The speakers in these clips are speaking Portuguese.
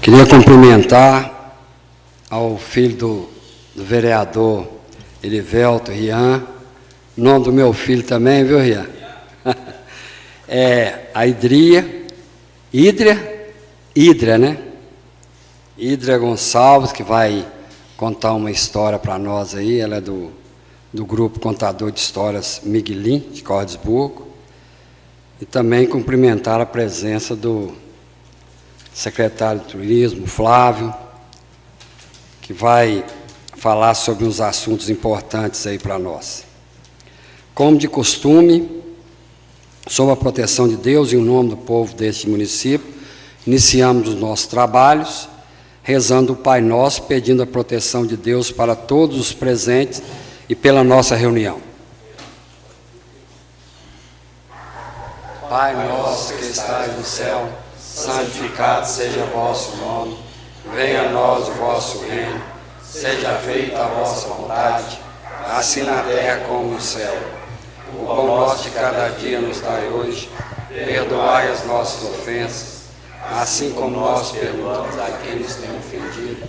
Queria cumprimentar ao filho do vereador Erivelto Rian, nome do meu filho também, viu, Rian? A Hidria, né? Hidria Gonçalves, que vai contar uma história para nós aí, ela é do grupo Contador de Histórias Miguelim, de Cordesburgo, e também cumprimentar a presença do secretário de Turismo, Flávio, que vai falar sobre uns assuntos importantes aí para nós. Como de costume, sob a proteção de Deus e em nome do povo deste município, iniciamos os nossos trabalhos, rezando o Pai Nosso, pedindo a proteção de Deus para todos os presentes e pela nossa reunião. Pai nosso que estás no céu, santificado seja o vosso nome, venha a nós o vosso reino, seja feita a vossa vontade, assim na terra como no céu. O pão nosso de cada dia nos dai hoje, perdoai as nossas ofensas, assim como nós perdoamos a quem nos tem ofendido.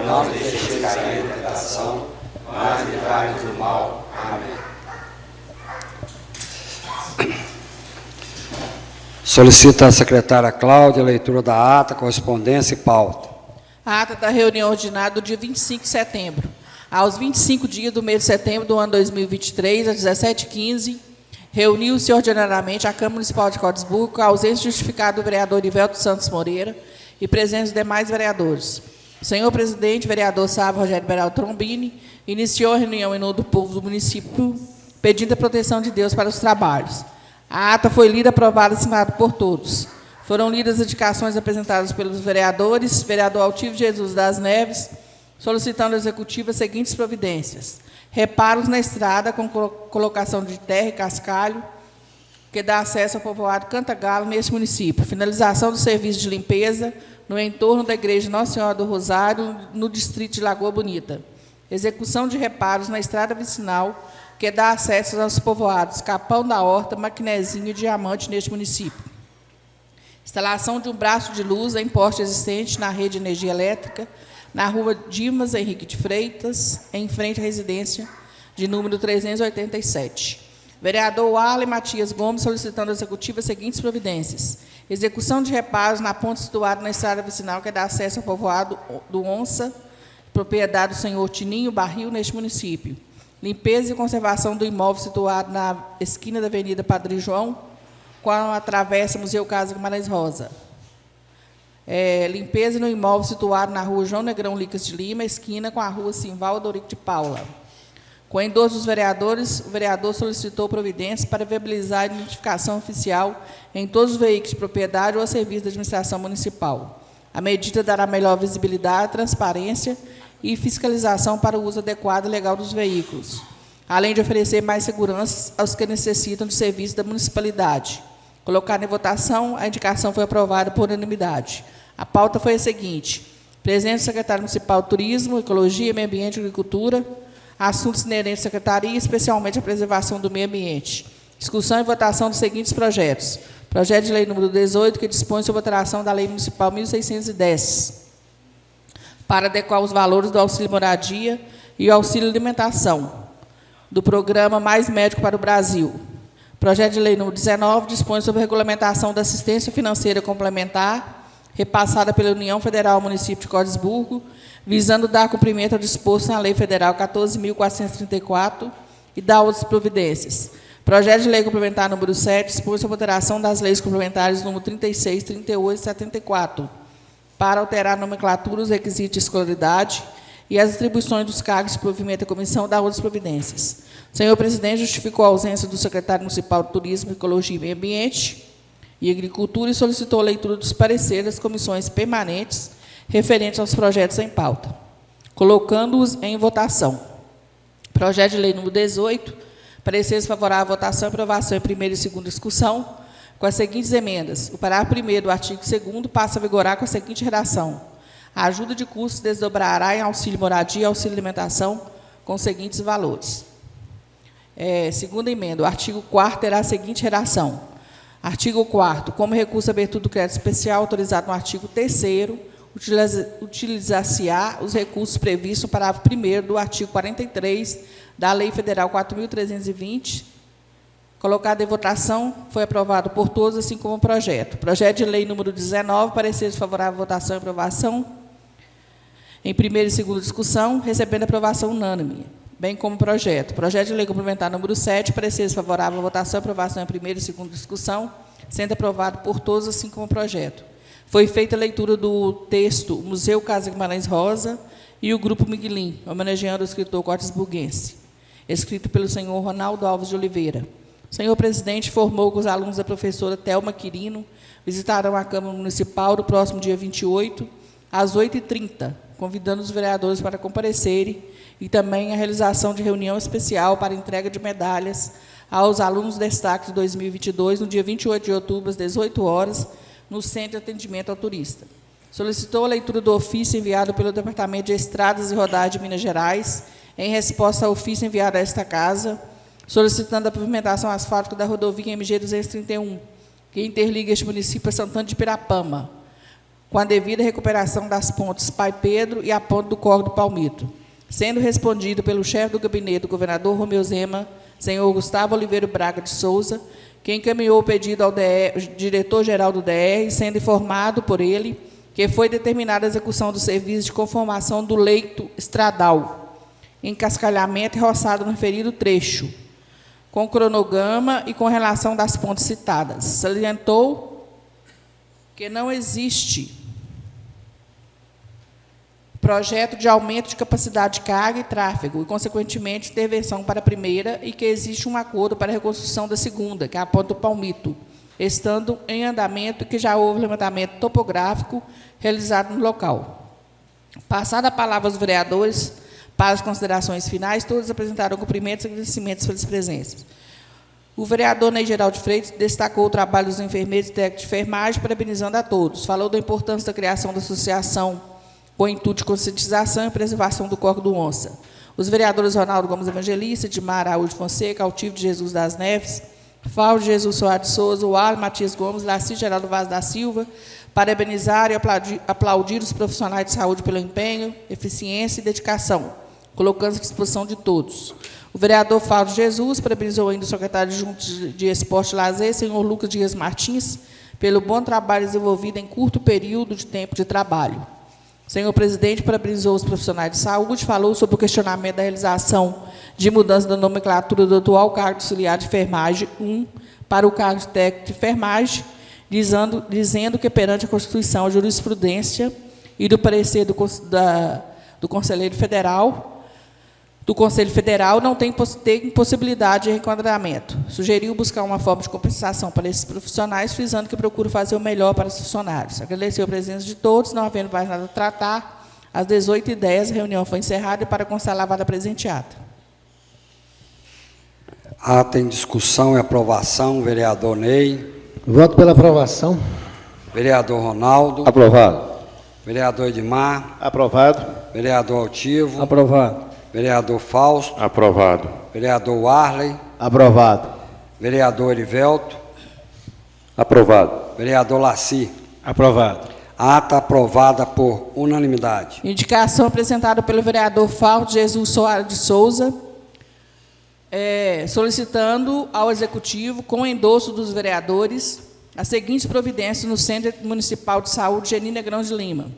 Não nos deixeis cair em tentação, mas livrai-nos do mal. Amém. Solicito à secretária Cláudia a leitura da ata, correspondência e pauta. A ata da reunião ordinária do dia 25 de setembro. Aos 25 dias do mês de setembro do ano 2023, às 17h15, reuniu-se ordinariamente a Câmara Municipal de Cordesburgo, com a ausência justificada do vereador Erivelto Santos Moreira e presença dos demais vereadores. O senhor presidente, vereador Sávio Rogério Beraldo Trombini, iniciou a reunião em nome do povo do município, pedindo a proteção de Deus para os trabalhos. A ata foi lida, aprovada e assinada por todos. Foram lidas as indicações apresentadas pelos vereadores, vereador Altivo Jesus das Neves, solicitando ao Executivo as seguintes providências: reparos na estrada com colocação de terra e cascalho, que dá acesso ao povoado Cantagalo neste município; finalização do serviço de limpeza no entorno da Igreja Nossa Senhora do Rosário, no distrito de Lagoa Bonita; execução de reparos na estrada vicinal, que dá acesso aos povoados Capão da Horta, Maquinezinho e Diamante neste município; instalação de um braço de luz em poste existente na rede de energia elétrica, na rua Dimas Henrique de Freitas, em frente à residência de número 387. Vereador Arlen Matias Gomes, solicitando ao Executivo as seguintes providências: execução de reparos na ponte situada na estrada vicinal, que dá acesso ao povoado do Onça, propriedade do senhor Tininho Barril, neste município; limpeza e conservação do imóvel situado na esquina da Avenida Padre João, com a travessa Museu Casa Guimarães Rosa; limpeza no imóvel situado na rua João Negrão Licas de Lima, esquina com a rua Simvaldo Eurico de Paula. Com o endosso dos vereadores, o vereador solicitou providências para viabilizar a identificação oficial em todos os veículos de propriedade ou a serviço da administração municipal. A medida dará melhor visibilidade, transparência e fiscalização para o uso adequado e legal dos veículos, além de oferecer mais segurança aos que necessitam de serviço da municipalidade. Colocada em votação, a indicação foi aprovada por unanimidade. A pauta foi a seguinte: presença do secretário municipal de Turismo, Ecologia, Meio Ambiente e Agricultura, assuntos inerentes à secretaria, especialmente a preservação do meio ambiente. Discussão e votação dos seguintes projetos: projeto de lei número 18, que dispõe sobre a alteração da lei municipal 1610, para adequar os valores do auxílio moradia e o auxílio alimentação, do programa Mais Médico para o Brasil. Projeto de lei número 19, dispõe sobre a regulamentação da assistência financeira complementar, repassada pela União Federal ao município de Cordesburgo, visando dar cumprimento ao disposto na Lei Federal 14.434 e dar outras providências. Projeto de lei complementar número 7, dispõe sobre a alteração das leis complementares número 36, 38 e 74, para alterar a nomenclatura, os requisitos de escolaridade e as atribuições dos cargos de provimento da comissão, dar outras providências. O senhor presidente justificou a ausência do secretário municipal de Turismo, Ecologia e Meio Ambiente e Agricultura e solicitou a leitura dos pareceres das comissões permanentes referentes aos projetos em pauta, colocando-os em votação. Projeto de lei número 18, pareceres favoráveis à votação e aprovação em primeira e segunda discussão, com as seguintes emendas: o parágrafo 1º do artigo 2º passa a vigorar com a seguinte redação: a ajuda de custos desdobrará em auxílio moradia e auxílio alimentação com os seguintes valores. Segunda emenda, o artigo 4º terá a seguinte redação: artigo 4º, como recurso à abertura do crédito especial autorizado no artigo 3º, utilizar-se-á os recursos previstos no parágrafo 1º do artigo 43 da Lei Federal 4.320. Colocado em votação, foi aprovado por todos, assim como o projeto. Projeto de lei número 19, parecer favorável, votação e aprovação. Em primeira e segunda discussão, recebendo aprovação unânime, bem como o projeto. Projeto de lei complementar número 7, parecer favorável, votação e aprovação em primeira e segunda discussão, sendo aprovado por todos, assim como o projeto. Foi feita a leitura do texto Museu Casa Guimarães Rosa e o Grupo Miguelim, homenageando o escritor cortesburguense, escrito pelo senhor Ronaldo Alves de Oliveira. O senhor presidente informou que os alunos da professora Thelma Quirino visitarão a Câmara Municipal no próximo dia 28, às 8h30, convidando os vereadores para comparecerem e também a realização de reunião especial para entrega de medalhas aos alunos destaques de 2022, no dia 28 de outubro, às 18 horas, no Centro de Atendimento ao Turista. Solicitou a leitura do ofício enviado pelo Departamento de Estradas e Rodagens de Minas Gerais, em resposta ao ofício enviado a esta casa, solicitando a pavimentação asfáltica da rodovia MG 231, que interliga este município a Santana de Pirapama, com a devida recuperação das pontes Pai Pedro e a ponte do Córrego do Palmito, sendo respondido pelo chefe do gabinete do governador Romeu Zema, senhor Gustavo Oliveira Braga de Souza, que encaminhou o pedido ao diretor-geral do DR, sendo informado por ele que foi determinada a execução do serviço de conformação do leito estradal, encascalhamento e roçado no referido trecho, com cronograma e com relação das pontes citadas. Salientou que não existe projeto de aumento de capacidade de carga e tráfego e, consequentemente, intervenção para a primeira e que existe um acordo para a reconstrução da segunda, que é a ponte do Palmito, estando em andamento e que já houve levantamento topográfico realizado no local. Passada a palavra aos vereadores, para as considerações finais, todos apresentaram cumprimentos e agradecimentos pelas presenças. O vereador Ney Geraldo Freitas destacou o trabalho dos enfermeiros e técnicos de enfermagem, parabenizando a todos. Falou da importância da criação da associação com o intuito de conscientização e preservação do Córrego do Onça. Os vereadores Ronaldo Gomes Evangelista, Edmar Araújo Fonseca, Altivo de Jesus das Neves, Fábio de Jesus Soares de Souza, Uar Matias Gomes, Laci Geraldo Vaz da Silva, parabenizaram e aplaudir os profissionais de saúde pelo empenho, eficiência e dedicação, colocando-se à disposição de todos. O vereador Fábio Jesus parabenizou ainda o secretário adjunto de Esporte e Lazer, senhor Lucas Dias Martins, pelo bom trabalho desenvolvido em curto período de tempo de trabalho. O senhor presidente parabenizou os profissionais de saúde, falou sobre o questionamento da realização de mudança da nomenclatura do atual cargo de auxiliar de enfermagem 1 para o cargo de técnico de enfermagem, dizendo que, perante a Constituição, a jurisprudência e do parecer do Conselho Federal, não tem possibilidade de reenquadramento. Sugeriu buscar uma forma de compensação para esses profissionais, frisando que procura fazer o melhor para os funcionários. Agradeceu a presença de todos, não havendo mais nada a tratar. Às 18h10, a reunião foi encerrada e para constar lavada presenteada. Ata em discussão e aprovação, vereador Ney. Voto pela aprovação. Vereador Ronaldo. Aprovado. Vereador Edmar. Aprovado. Vereador Altivo. Aprovado. Vereador Fausto. Aprovado. Vereador Warley. Aprovado. Vereador Erivelto. Aprovado. Vereador Laci. Aprovado. Ata aprovada por unanimidade. Indicação apresentada pelo vereador Fausto Jesus Soares de Souza, solicitando ao Executivo, com endosso dos vereadores, as seguintes providências no Centro Municipal de Saúde Genina Grão de Lima.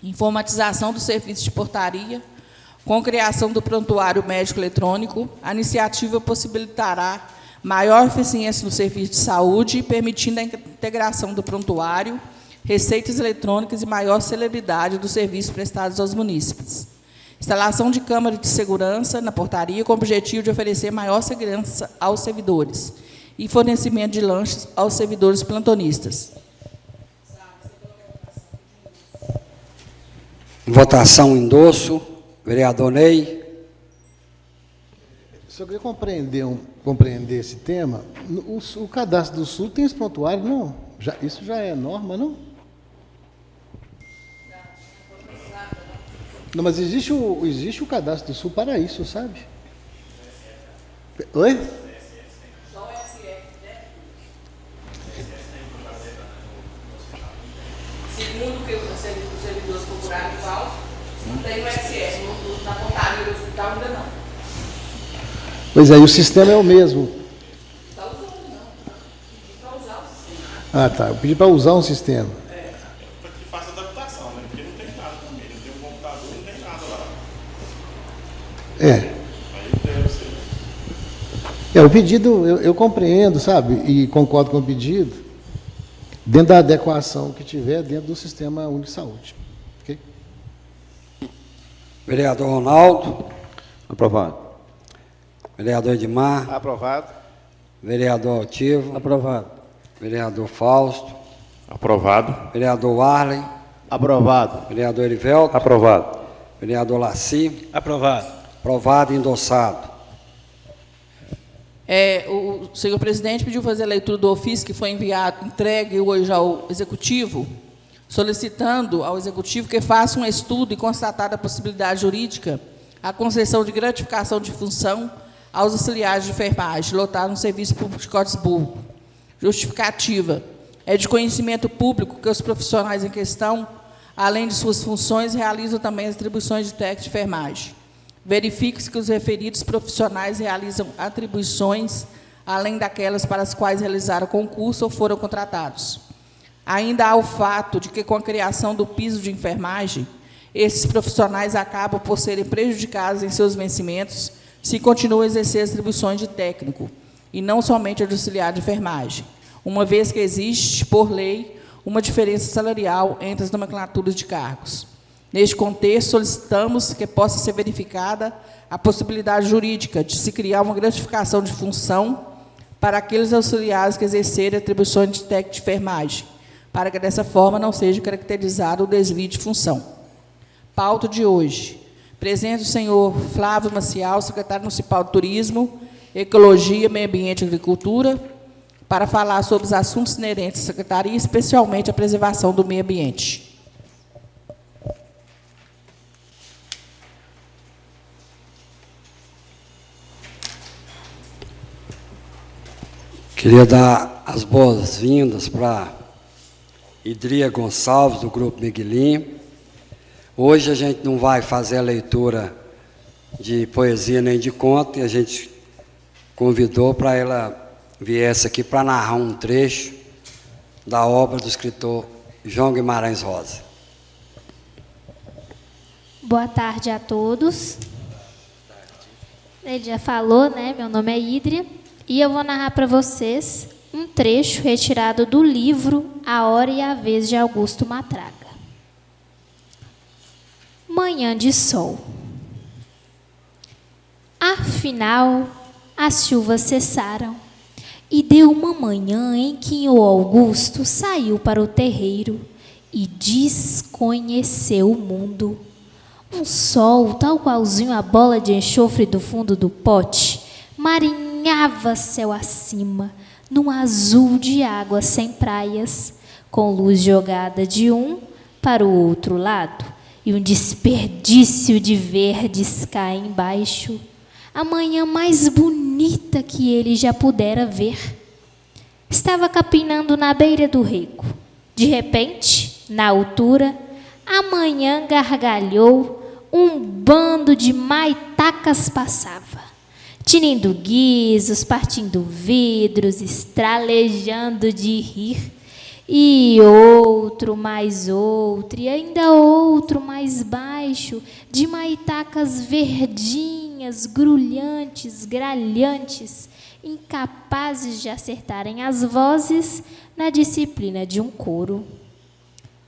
Informatização do serviço de portaria, com criação do prontuário médico eletrônico. A iniciativa possibilitará maior eficiência no serviço de saúde, permitindo a integração do prontuário, receitas eletrônicas e maior celeridade dos serviços prestados aos munícipes. Instalação de câmaras de segurança na portaria, com o objetivo de oferecer maior segurança aos servidores, e fornecimento de lanches aos servidores plantonistas. Votação endosso. Vereador Ney. Se eu queria compreender esse tema, o cadastro do Sul tem esse prontuário? Não. Isso já é norma, não? Não, mas existe o cadastro do Sul para isso, sabe? Oi? Só o SF, né? Segundo o que você os servidores procuraram falso, não tem o SS, na portaria do hospital ainda não. Pois é, e o sistema é o mesmo. Está usando, não. Pedi para usar o sistema. Ah, tá. Eu pedi para usar um sistema. Para que faça adaptação, né? Porque não tem nada também, não tem um computador, não tem nada lá. É. Aí deve ser. O pedido, eu compreendo, sabe? E concordo com o pedido, dentro da adequação que tiver dentro do Sistema Único de Saúde. Ok? Vereador Ronaldo. Aprovado. Vereador Edmar. Aprovado. Vereador Altivo. Aprovado. Vereador Fausto. Aprovado. Vereador Warley. Aprovado. Vereador Erivelto. Aprovado. Vereador Laci. Aprovado. Aprovado e endossado. O senhor presidente pediu fazer a leitura do ofício que foi entregue hoje ao Executivo, solicitando ao Executivo que faça um estudo e constatada a possibilidade jurídica a concessão de gratificação de função aos auxiliares de enfermagem lotados no Serviço Público de Cotisburgo. Justificativa. É de conhecimento público que os profissionais em questão, além de suas funções, realizam também as atribuições de técnico de enfermagem. Verifique-se que os referidos profissionais realizam atribuições além daquelas para as quais realizaram concurso ou foram contratados. Ainda há o fato de que, com a criação do piso de enfermagem, esses profissionais acabam por serem prejudicados em seus vencimentos se continuam a exercer as atribuições de técnico, e não somente a de auxiliar de enfermagem, uma vez que existe, por lei, uma diferença salarial entre as nomenclaturas de cargos. Neste contexto, solicitamos que possa ser verificada a possibilidade jurídica de se criar uma gratificação de função para aqueles auxiliares que exercerem atribuições de técnico de enfermagem, para que, dessa forma, não seja caracterizado o desvio de função. Pauta de hoje. Presente o senhor Flávio Maciel, secretário municipal de Turismo, Ecologia, Meio Ambiente e Agricultura, para falar sobre os assuntos inerentes à secretaria, especialmente a preservação do meio ambiente. Queria dar as boas-vindas para Idria Gonçalves, do Grupo Miguelim. Hoje a gente não vai fazer a leitura de poesia nem de conto, e a gente convidou para ela viesse aqui para narrar um trecho da obra do escritor João Guimarães Rosa. Boa tarde a todos. Ele já falou, né? Meu nome é Idria. E eu vou narrar para vocês um trecho retirado do livro A Hora e a Vez, de Augusto Matraga. Manhã de sol. Afinal, as chuvas cessaram, e deu uma manhã em que o Augusto saiu para o terreiro e desconheceu o mundo. Um sol, tal qualzinho a bola de enxofre do fundo do pote, marinhava céu acima, num azul de água sem praias, com luz jogada de um para o outro lado, e um desperdício de verdes cá embaixo. A manhã mais bonita que ele já pudera ver. Estava capinando na beira do rego. De repente, na altura, a manhã gargalhou, um bando de maitacas passava, tinindo guizos, partindo vidros, estralejando de rir, e outro, mais outro, e ainda outro mais baixo, de maitacas verdinhas, grulhantes, gralhantes, incapazes de acertarem as vozes na disciplina de um coro.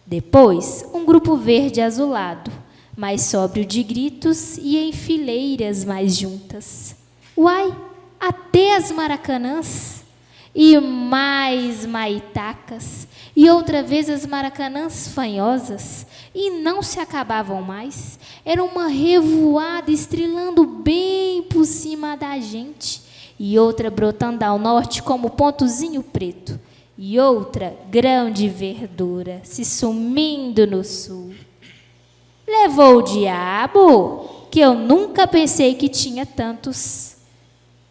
Depois, um grupo verde azulado, mais sóbrio de gritos e em fileiras mais juntas. Uai, até as maracanãs! E mais maitacas, e outra vez as maracanãs fanhosas, e não se acabavam mais. Era uma revoada estrelando bem por cima da gente, e outra brotando ao norte como pontozinho preto, e outra grão de verdura se sumindo no sul. Levou o diabo, que eu nunca pensei que tinha tantos.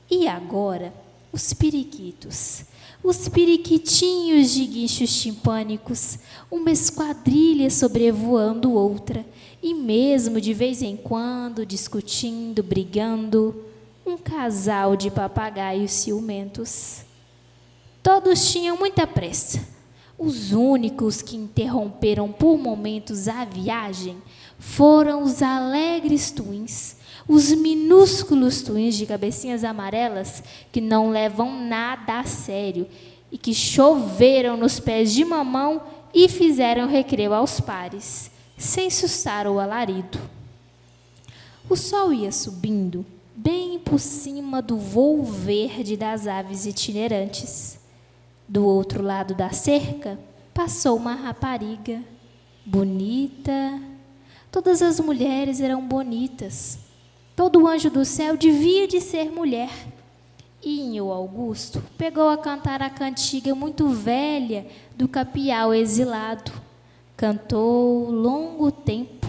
E agora, os periquitos, os periquitinhos de guinchos timpânicos, uma esquadrilha sobrevoando outra, e mesmo de vez em quando, discutindo, brigando, um casal de papagaios ciumentos. Todos tinham muita pressa. Os únicos que interromperam por momentos a viagem foram os alegres twins, os minúsculos twins de cabecinhas amarelas que não levam nada a sério e que choveram nos pés de mamão e fizeram recreio aos pares, sem sustar o alarido. O sol ia subindo, bem por cima do voo verde das aves itinerantes. Do outro lado da cerca, passou uma rapariga, bonita. Todas as mulheres eram bonitas. Todo anjo do céu devia de ser mulher. E o Augusto pegou a cantar a cantiga muito velha do capial exilado. Cantou longo tempo,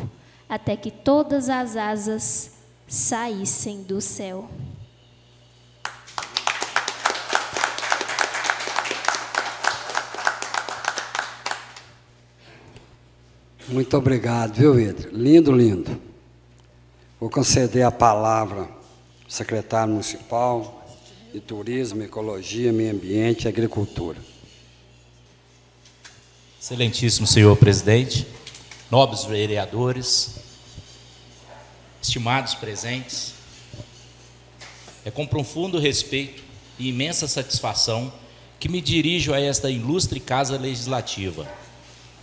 até que todas as asas saíssem do céu. Muito obrigado, viu, Edra? Lindo, lindo. Vou conceder a palavra ao secretário municipal de Turismo, Ecologia, Meio Ambiente e Agricultura. Excelentíssimo senhor presidente, nobres vereadores, estimados presentes, é com profundo respeito e imensa satisfação que me dirijo a esta ilustre Casa Legislativa,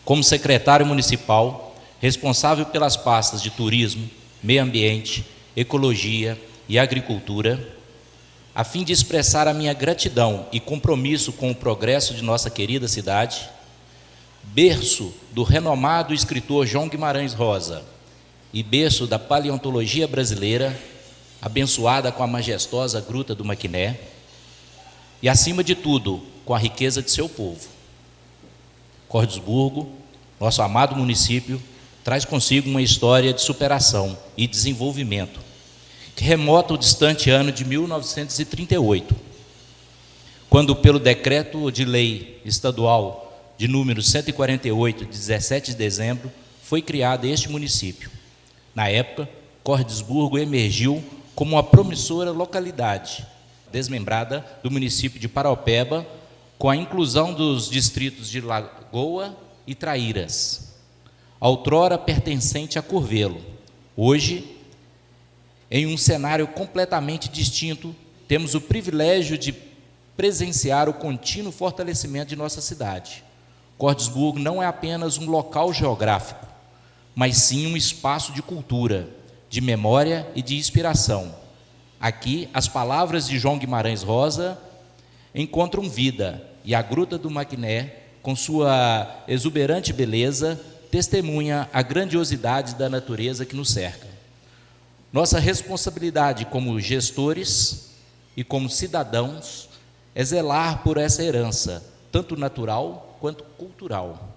como secretário municipal, responsável pelas pastas de Turismo, Meio Ambiente, Ecologia e Agricultura, a fim de expressar a minha gratidão e compromisso com o progresso de nossa querida cidade, berço do renomado escritor João Guimarães Rosa e berço da paleontologia brasileira, abençoada com a majestosa Gruta do Maquiné, e, acima de tudo, com a riqueza de seu povo. Cordesburgo, nosso amado município, traz consigo uma história de superação e desenvolvimento, que remota o distante ano de 1938, quando, pelo decreto de lei estadual de número 148, de 17 de dezembro, foi criado este município. Na época, Cordesburgo emergiu como uma promissora localidade, desmembrada do município de Paraupeba, com a inclusão dos distritos de Lagoa e Traíras, outrora pertencente a Curvelo. Hoje, em um cenário completamente distinto, temos o privilégio de presenciar o contínuo fortalecimento de nossa cidade. Cordesburgo não é apenas um local geográfico, mas sim um espaço de cultura, de memória e de inspiração. Aqui, as palavras de João Guimarães Rosa encontram vida, e a Gruta do Maquiné, com sua exuberante beleza, testemunha a grandiosidade da natureza que nos cerca. Nossa responsabilidade como gestores e como cidadãos é zelar por essa herança, tanto natural quanto cultural.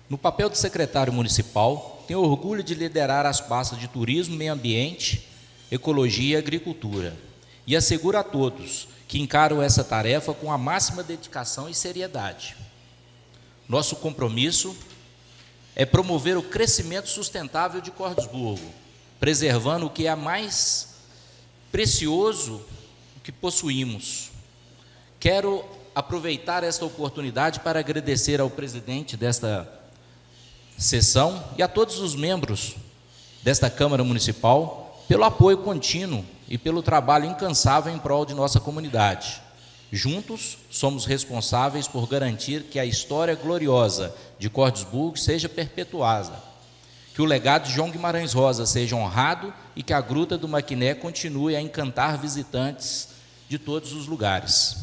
No papel de secretário municipal, tenho orgulho de liderar as pastas de Turismo, Meio Ambiente, Ecologia e Agricultura, e asseguro a todos que encaram essa tarefa com a máxima dedicação e seriedade. Nosso compromisso é promover o crescimento sustentável de Cordesburgo, preservando o que é mais precioso que possuímos. Quero aproveitar esta oportunidade para agradecer ao presidente desta sessão e a todos os membros desta Câmara Municipal pelo apoio contínuo e pelo trabalho incansável em prol de nossa comunidade. Juntos, somos responsáveis por garantir que a história gloriosa de Cordesburgo seja perpetuada, que o legado de João Guimarães Rosa seja honrado e que a Gruta do Maquiné continue a encantar visitantes de todos os lugares.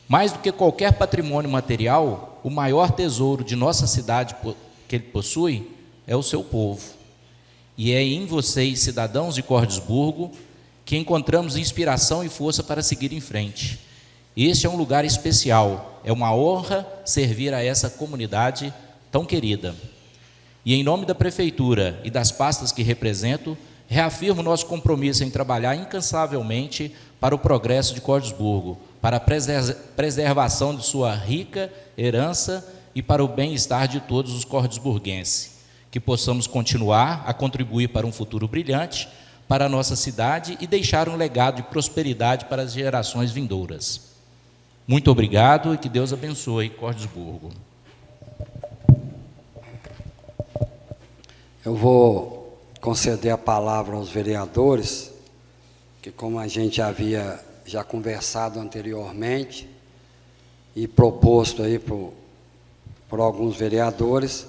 Mais do que qualquer patrimônio material, o maior tesouro de nossa cidade que ele possui é o seu povo. E é em vocês, cidadãos de Cordesburgo, que encontramos inspiração e força para seguir em frente. Este é um lugar especial, é uma honra servir a essa comunidade tão querida. E em nome da Prefeitura e das pastas que represento, reafirmo nosso compromisso em trabalhar incansavelmente para o progresso de Cordesburgo, para a preservação de sua rica herança e para o bem-estar de todos os cordesburguenses, que possamos continuar a contribuir para um futuro brilhante para a nossa cidade e deixar um legado de prosperidade para as gerações vindouras. Muito obrigado e que Deus abençoe Cordesburgo. Eu vou conceder a palavra aos vereadores, que como a gente havia já conversado anteriormente e proposto aí por alguns vereadores,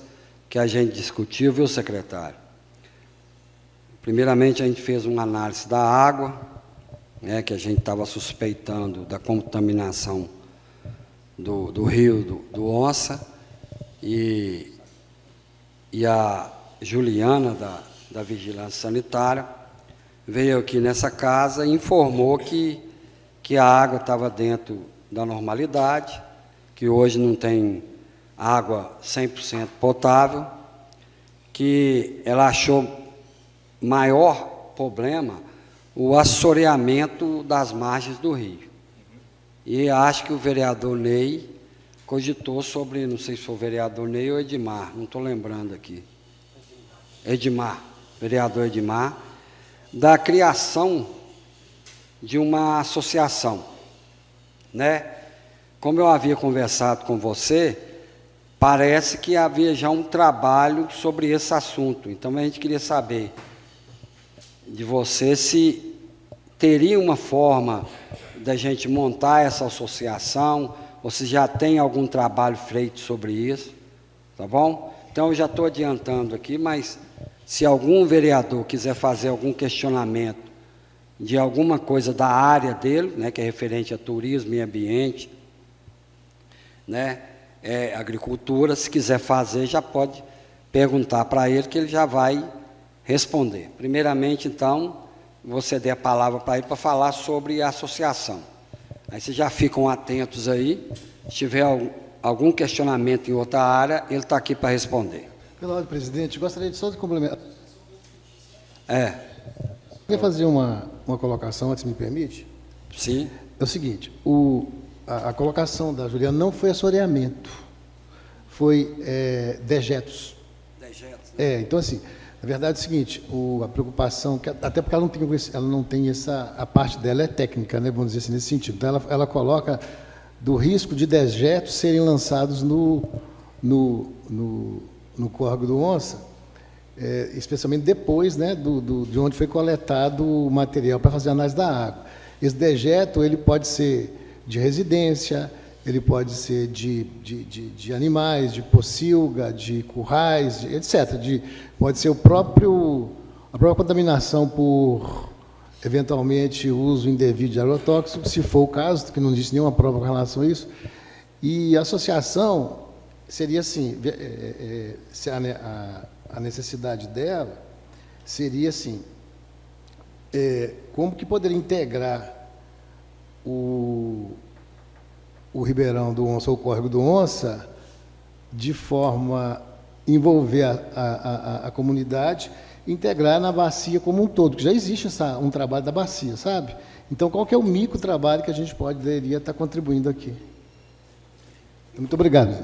que a gente discutiu, viu, secretário? Primeiramente, a gente fez uma análise da água, né, que a gente estava suspeitando da contaminação do rio do Onça, e a Juliana, da Vigilância Sanitária, veio aqui nessa casa e informou que a água estava dentro da normalidade, que hoje não tem água 100% potável, que ela achou maior problema o assoreamento das margens do rio. E acho que o vereador Ney cogitou sobre, não sei se foi o vereador Ney ou Edmar, não estou lembrando aqui. Edmar, vereador Edmar, da criação de uma associação, né? Como eu havia conversado com você, parece que havia já um trabalho sobre esse assunto. Então, a gente queria saber de você se teria uma forma da gente montar essa associação, ou se já tem algum trabalho feito sobre isso, tá bom? Então, eu já estou adiantando aqui, mas se algum vereador quiser fazer algum questionamento de alguma coisa da área dele, né, que é referente a turismo e ambiente, né, agricultura, se quiser fazer, já pode perguntar para ele, que ele já vai responder. Primeiramente, então, você dê a palavra para ele para falar sobre a associação. Aí vocês já ficam atentos aí, se tiver algum questionamento em outra área, ele está aqui para responder. Pela ordem, presidente, gostaria só de complementar. É. Quer fazer uma colocação, antes me permite? Sim. É o seguinte, a colocação da Juliana não foi assoreamento, foi dejetos. Dejetos, né? Então, assim, na verdade é o seguinte, a preocupação, até porque ela não tem a parte dela é técnica, né, vamos dizer assim, nesse sentido. Então, ela coloca do risco de dejetos serem lançados no córrego do Onça, especialmente depois, né, de onde foi coletado o material para fazer a análise da água. Esse dejeto ele pode ser de residência, ele pode ser de animais, de pocilga, de currais, etc. Pode ser a própria contaminação por, eventualmente, uso indevido de agrotóxicos, se for o caso, que não existe nenhuma prova com relação a isso. E a associação seria assim, se a necessidade dela seria assim, como que poderia integrar o Ribeirão do Onça, ou o Córrego do Onça, de forma a envolver a comunidade, integrar na bacia como um todo, que já existe um trabalho da bacia, sabe? Então, qual que é o micro trabalho que a gente poderia estar contribuindo aqui? Muito obrigado.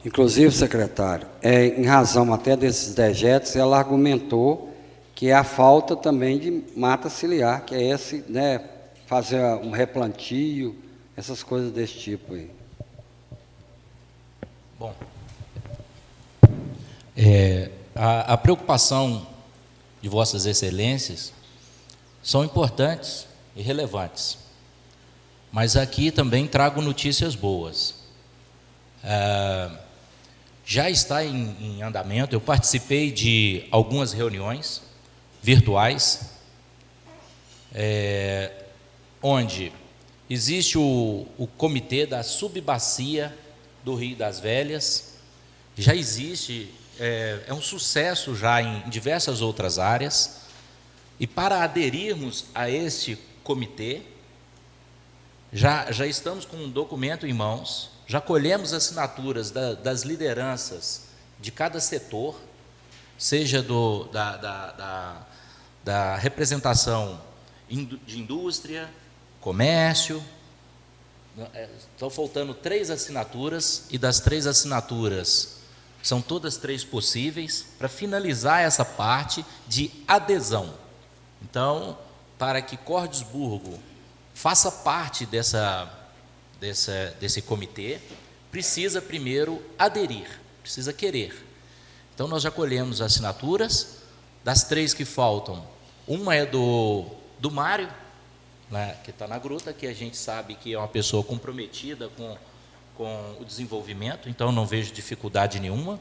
Inclusive, secretário, em razão até desses dejetos, ela argumentou que é a falta também de mata ciliar, que é né, fazer um replantio, essas coisas desse tipo aí. Bom, a preocupação de Vossas Excelências são importantes e relevantes, mas aqui também trago notícias boas. Já está em andamento, eu participei de algumas reuniões virtuais, onde existe o comitê da subbacia do Rio das Velhas, já existe, é um sucesso já em diversas outras áreas, e para aderirmos a este comitê, já estamos com um documento em mãos, já colhemos assinaturas das lideranças de cada setor, seja da representação de indústria, comércio. Estão faltando 3 assinaturas, e das 3 assinaturas, são todas 3 possíveis, para finalizar essa parte de adesão. Então, para que Cordesburgo faça parte desse comitê, precisa primeiro aderir, precisa querer. Então, nós já colhemos assinaturas. Das 3 que faltam, uma é do Mário, né, que está na gruta, que a gente sabe que é uma pessoa comprometida com o desenvolvimento, então não vejo dificuldade nenhuma.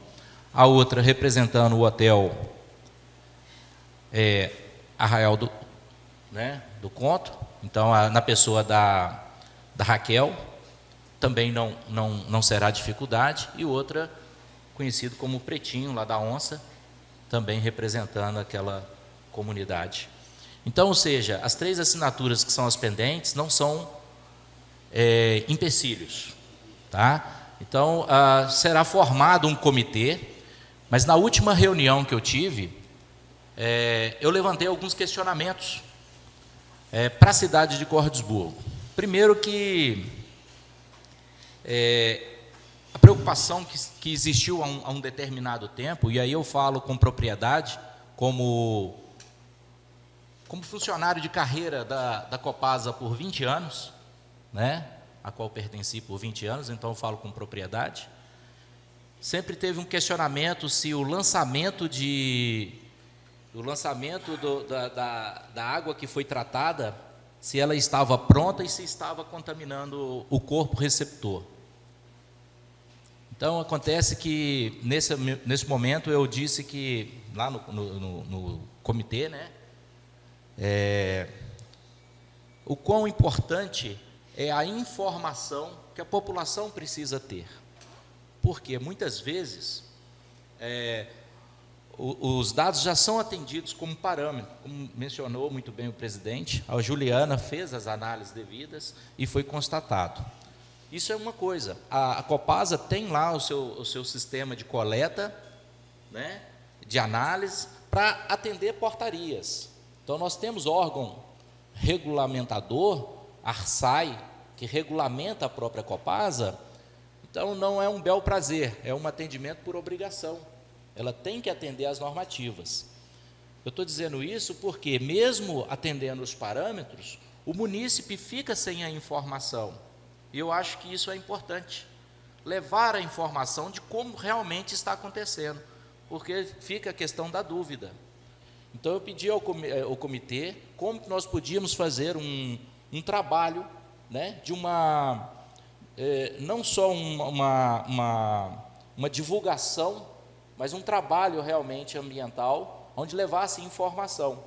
A outra, representando o hotel Arraial do Conto, então, na pessoa da Raquel, também não será dificuldade. E outra, conhecido como Pretinho, lá da Onça, também representando aquela comunidade. Então, ou seja, as 3 assinaturas que são as pendentes não são empecilhos, tá? Então, será formado um comitê, mas na última reunião que eu tive, eu levantei alguns questionamentos para a cidade de Cordesburgo. Primeiro que a preocupação que existiu há um determinado tempo, e aí eu falo com propriedade, como funcionário de carreira da Copasa por 20 anos, né, a qual pertenci por 20 anos, então eu falo com propriedade. Sempre teve um questionamento se o lançamento da água que foi tratada, se ela estava pronta e se estava contaminando o corpo receptor. Então, acontece que, nesse momento, eu disse que, lá no comitê, né, o quão importante é a informação que a população precisa ter. Porque, muitas vezes, os dados já são atendidos como parâmetro, como mencionou muito bem o presidente. A Juliana fez as análises devidas e foi constatado. Isso é uma coisa. A Copasa tem lá o seu sistema de coleta, né, de análise, para atender portarias. Então, nós temos órgão regulamentador, ARSAI, que regulamenta a própria Copasa. Então, não é um bel prazer, é um atendimento por obrigação. Ela tem que atender às normativas. Eu estou dizendo isso porque, mesmo atendendo os parâmetros, o munícipe fica sem a informação. E eu acho que isso é importante, levar a informação de como realmente está acontecendo, porque fica a questão da dúvida. Então, eu pedi ao comitê como que nós podíamos fazer um trabalho, né, de não só uma divulgação, mas um trabalho realmente ambiental, onde levasse informação.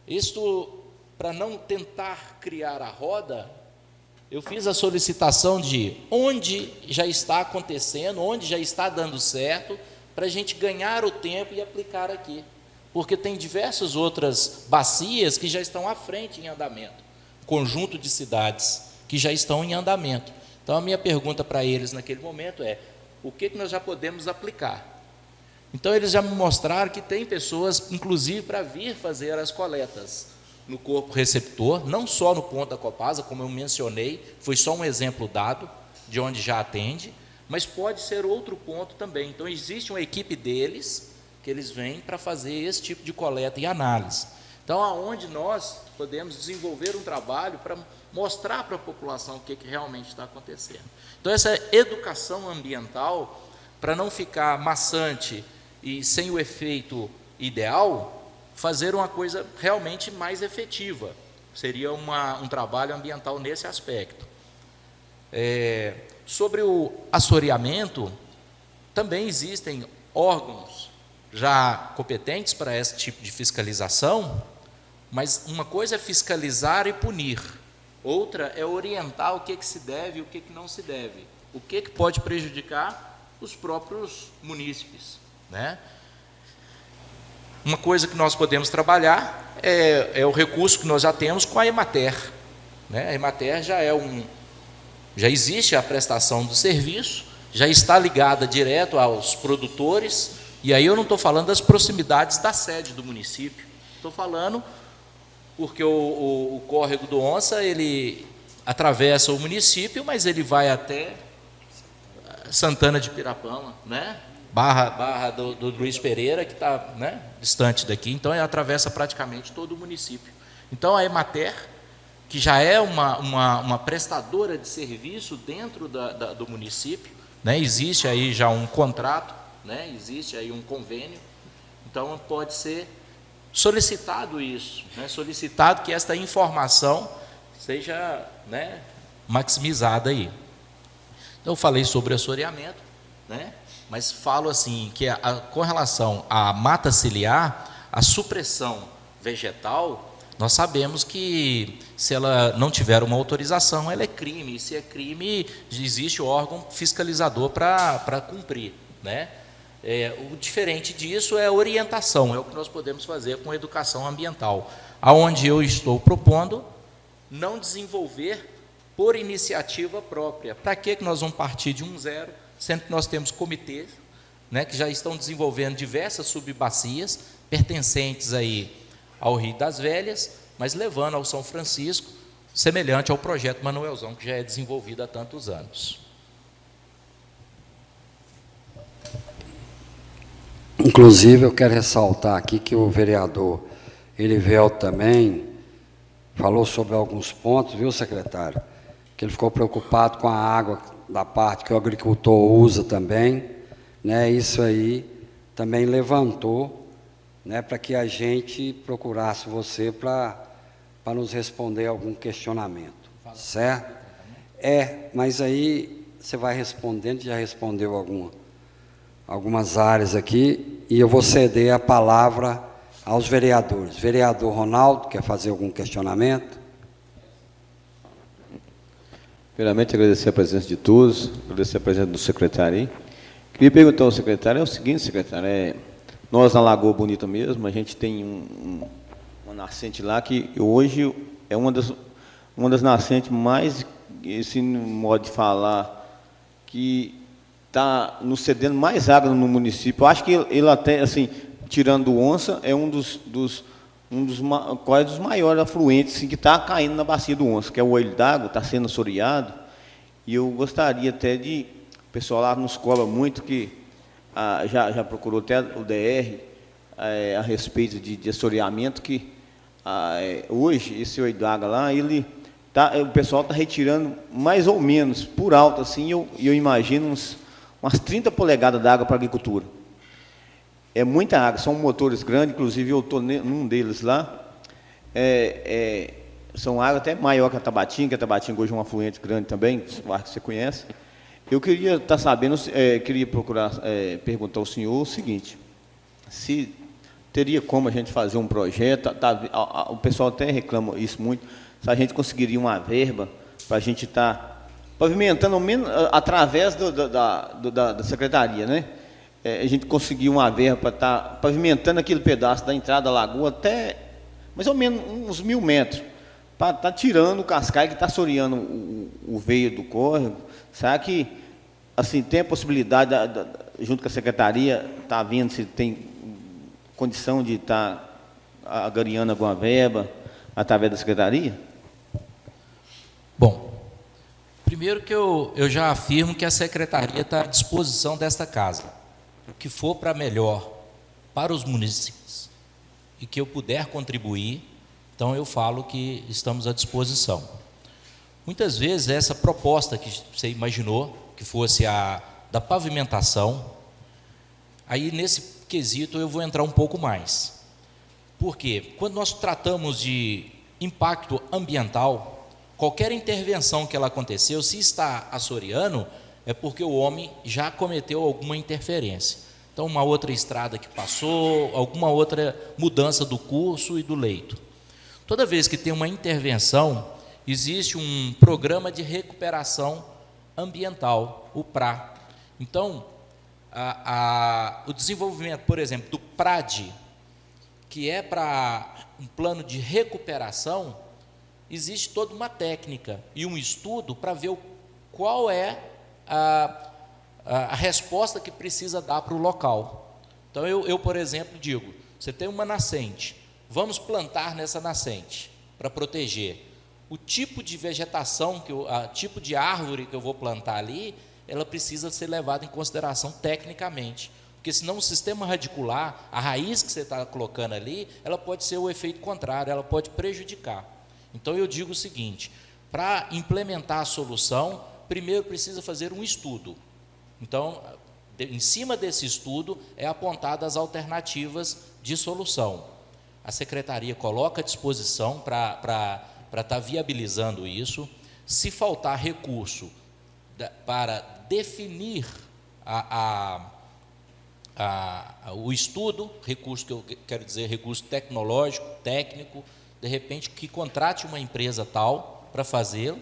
Isto, para não tentar criar a roda, eu fiz a solicitação de onde já está acontecendo, onde já está dando certo, para a gente ganhar o tempo e aplicar aqui. Porque tem diversas outras bacias que já estão à frente em andamento, conjunto de cidades que já estão em andamento. Então, a minha pergunta para eles naquele momento é: o que nós já podemos aplicar? Então, eles já me mostraram que tem pessoas, inclusive, para vir fazer as coletas no corpo receptor, não só no ponto da Copasa, como eu mencionei, foi só um exemplo dado de onde já atende, mas pode ser outro ponto também. Então, existe uma equipe deles, que eles vêm para fazer esse tipo de coleta e análise. Então, aonde nós podemos desenvolver um trabalho para mostrar para a população o que realmente está acontecendo. Então, essa educação ambiental, para não ficar maçante e sem o efeito ideal, fazer uma coisa realmente mais efetiva. Seria um trabalho ambiental nesse aspecto. Sobre o assoreamento, também existem órgãos já competentes para esse tipo de fiscalização, mas uma coisa é fiscalizar e punir, outra é orientar o que se deve e o que não se deve, o que pode prejudicar os próprios munícipes, né? Uma coisa que nós podemos trabalhar é o recurso que nós já temos com a Emater, né? A Emater já existe a prestação do serviço, já está ligada direto aos produtores, e aí eu não estou falando das proximidades da sede do município, estou falando porque o córrego do Onça, ele atravessa o município, mas ele vai até Santana de Pirapama, né? Barra do Luiz Pereira, que está, né, distante daqui, então ele atravessa praticamente todo o município. Então a Emater, que já é uma prestadora de serviço dentro do município, né, existe aí já um contrato, né, existe aí um convênio, então pode ser solicitado isso, né, solicitado que esta informação seja, né, maximizada aí. Então eu falei sobre assoreamento, né, mas falo assim, que com relação à mata ciliar, a supressão vegetal, nós sabemos que se ela não tiver uma autorização, ela é crime, e se é crime, existe o órgão fiscalizador para cumprir, né? O diferente disso é a orientação, é o que nós podemos fazer com a educação ambiental, aonde eu estou propondo não desenvolver por iniciativa própria. Para que nós vamos partir de 1-0, sendo que nós temos comitês, né, que já estão desenvolvendo diversas subbacias pertencentes aí ao Rio das Velhas, mas levando ao São Francisco, semelhante ao projeto Manuelzão, que já é desenvolvido há tantos anos. Inclusive, eu quero ressaltar aqui que o vereador Elivelto também falou sobre alguns pontos, viu, secretário? Que ele ficou preocupado com a água da parte que o agricultor usa também, né? Isso aí também levantou, né, para que a gente procurasse você para nos responder algum questionamento, certo? Mas aí você vai respondendo, já respondeu algumas áreas aqui, e eu vou ceder a palavra aos vereadores. Vereador Ronaldo, quer fazer algum questionamento? Primeiramente, agradecer a presença de todos, agradecer a presença do secretário aí. Queria perguntar ao secretário, é o seguinte, secretário, nós na Lagoa Bonita mesmo, a gente tem uma nascente lá que hoje é uma das nascentes mais, esse modo de falar, que está nos cedendo mais água no município. Eu acho que ele até, assim, tirando o Onça, é um dos maiores afluentes assim, que está caindo na bacia do Onça, que é o olho d'água, está sendo assoreado. E eu gostaria até de... O pessoal lá nos cobra muito, que já procurou até o DR a respeito de assoreamento, que hoje esse olho d'água lá, o pessoal está retirando mais ou menos, por alto, assim, eu imagino umas 30 polegadas d'água para a agricultura. É muita água, são motores grandes, inclusive eu estou num deles lá. São águas até maior que a Tabatinga hoje é um afluente grande também, o ar que você conhece. Eu queria estar sabendo, queria procurar perguntar ao senhor o seguinte, se teria como a gente fazer um projeto, o pessoal até reclama isso muito, se a gente conseguiria uma verba para a gente estar pavimentando, ao menos através da secretaria, né? A gente conseguir uma verba para estar pavimentando aquele pedaço da entrada da lagoa até mais ou menos uns 1.000 metros, para estar tirando o cascalho que está assoreando o veio do córrego. Será que, assim, tem a possibilidade, junto com a secretaria, está vendo se tem condição de estar agariando alguma verba através da secretaria? Bom, primeiro que eu já afirmo que a secretaria está à disposição desta casa. O que for para melhor para os municípios e que eu puder contribuir, então eu falo que estamos à disposição. Muitas vezes essa proposta que você imaginou, que fosse a da pavimentação, aí nesse quesito eu vou entrar um pouco mais. Por quê? Quando nós tratamos de impacto ambiental, qualquer intervenção que ela aconteceu, se está assoreando, é porque o homem já cometeu alguma interferência. Então, uma outra estrada que passou, alguma outra mudança do curso e do leito. Toda vez que tem uma intervenção, existe um programa de recuperação ambiental, o PRA. Então, o desenvolvimento, por exemplo, do PRAD, que é para um plano de recuperação, existe toda uma técnica e um estudo para ver qual é a resposta que precisa dar para o local. Então, eu, por exemplo, digo, você tem uma nascente, vamos plantar nessa nascente para proteger. O tipo de vegetação, o tipo de árvore que eu vou plantar ali, ela precisa ser levada em consideração tecnicamente. Porque senão o sistema radicular, a raiz que você está colocando ali, ela pode ser o efeito contrário, ela pode prejudicar. Então eu digo o seguinte, para implementar a solução, primeiro precisa fazer um estudo. Então, em cima desse estudo, é apontadas as alternativas de solução. A Secretaria coloca à disposição para estar viabilizando isso. Se faltar recurso para definir o estudo, recurso que eu quero dizer, recurso tecnológico, técnico, de repente que contrate uma empresa tal para fazê-lo,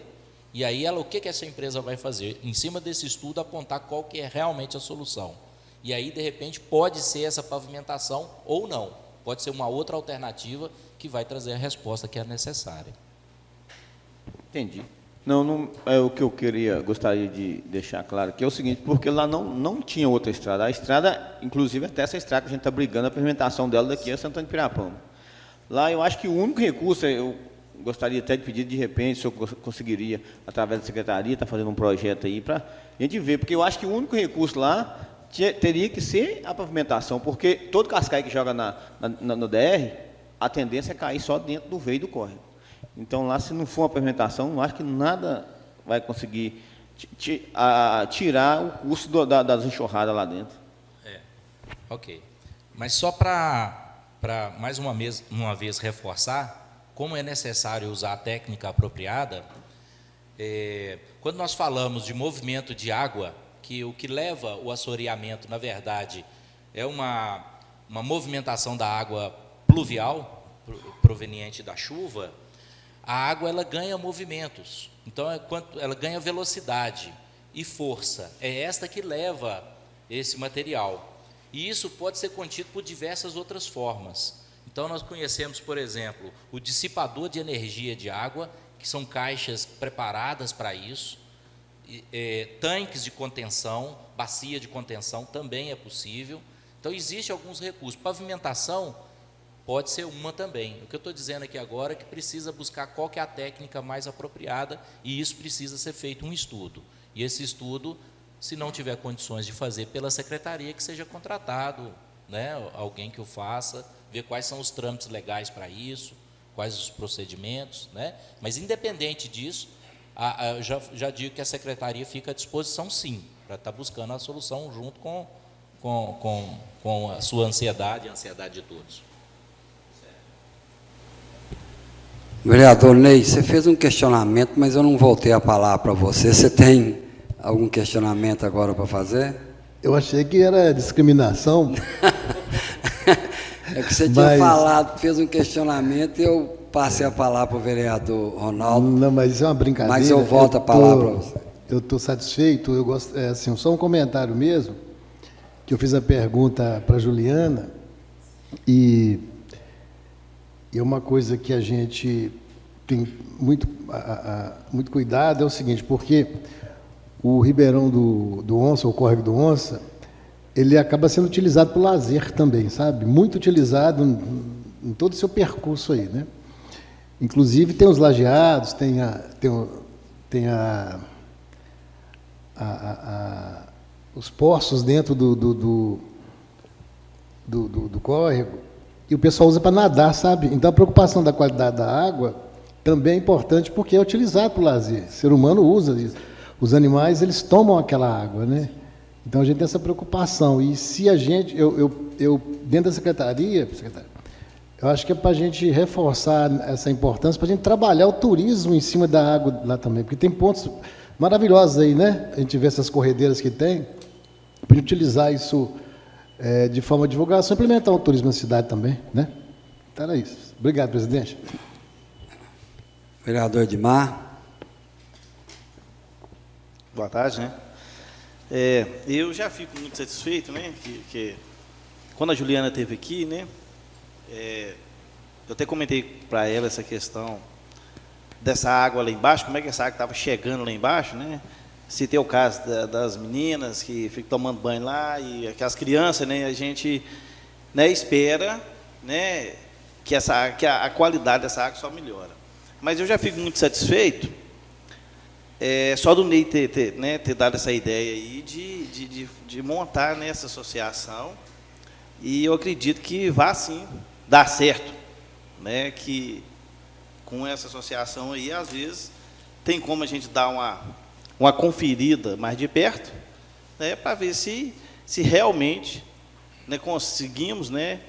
e aí o que essa empresa vai fazer? Em cima desse estudo, apontar qual que é realmente a solução. E aí, de repente, pode ser essa pavimentação ou não. Pode ser uma outra alternativa que vai trazer a resposta que é necessária. Entendi. Não é o que eu gostaria de deixar claro aqui, é o seguinte, porque lá não tinha outra estrada. A estrada, inclusive, até essa estrada que a gente está brigando, a pavimentação dela daqui é Santana de Pirapama. Lá eu acho que o único recurso, eu gostaria até de pedir, de repente, se eu conseguiria, através da Secretaria, estar fazendo um projeto aí para a gente ver, porque eu acho que o único recurso lá teria que ser a pavimentação, porque todo cascaio que joga no DR, a tendência é cair só dentro do veio do córrego. Então, lá, se não for uma pavimentação, eu acho que nada vai conseguir tirar o custo das enxurradas lá dentro. Ok. Mas só para mais uma vez reforçar, como é necessário usar a técnica apropriada, quando nós falamos de movimento de água, que o que leva o assoreamento, na verdade, é uma movimentação da água pluvial, proveniente da chuva, a água ela ganha movimentos, então ela ganha velocidade e força, é esta que leva esse material, e isso pode ser contido por diversas outras formas. Então nós conhecemos, por exemplo, o dissipador de energia de água, que são caixas preparadas para isso, tanques de contenção, bacia de contenção também é possível. Então existem alguns recursos. Pavimentação pode ser uma também. O que eu estou dizendo aqui agora é que precisa buscar qual que é a técnica mais apropriada, e isso precisa ser feito um estudo. E esse estudo, se não tiver condições de fazer pela Secretaria, que seja contratado, né, alguém que o faça, ver quais são os trâmites legais para isso, quais os procedimentos, né? Mas independente disso, já digo que a Secretaria fica à disposição sim, para estar buscando a solução junto com a sua ansiedade e a ansiedade de todos. Vereador Ney, você fez um questionamento, mas eu não voltei a palavra para você. Você tem algum questionamento agora para fazer? Eu achei que era discriminação. É que você tinha falado, fez um questionamento e eu passei a palavra para o vereador Ronaldo. Não, mas isso é uma brincadeira. Mas eu volto a palavra para você. Eu estou satisfeito, eu gosto, assim, só um comentário mesmo, que eu fiz a pergunta para a Juliana, e é uma coisa que a gente tem muito cuidado, é o seguinte, porque o Ribeirão do Onça, o Córrego do Onça, ele acaba sendo utilizado para o lazer também, sabe? Muito utilizado em todo o seu percurso aí, né? Inclusive tem os lajeados, tem os poços dentro do córrego, e o pessoal usa para nadar, sabe? Então a preocupação da qualidade da água também é importante, porque é utilizado para o lazer. O ser humano usa isso. Os animais, eles tomam aquela água, né? Então a gente tem essa preocupação. E se a gente, eu dentro da secretaria, eu acho que é para a gente reforçar essa importância, para a gente trabalhar o turismo em cima da água lá também, porque tem pontos maravilhosos aí, né? A gente vê essas corredeiras que tem, para utilizar isso de forma de divulgação, implementar o turismo na cidade também, né? Então era isso. Obrigado, presidente. Vereador Edmar. Boa tarde, né? Eu já fico muito satisfeito, né? Que quando a Juliana esteve aqui, né? Eu até comentei para ela essa questão dessa água lá embaixo, como é que essa água estava chegando lá embaixo, né? Citei o caso das meninas que ficam tomando banho lá, e aquelas crianças, né? A gente, né, espera, né, que a qualidade dessa água só melhora. Mas eu já fico muito satisfeito só do Ney ter dado essa ideia aí de montar nessa associação, e eu acredito que vai sim dar certo, né? Que com essa associação aí, às vezes, tem como a gente dar uma conferida mais de perto, né? Para ver se realmente, né, conseguimos, né,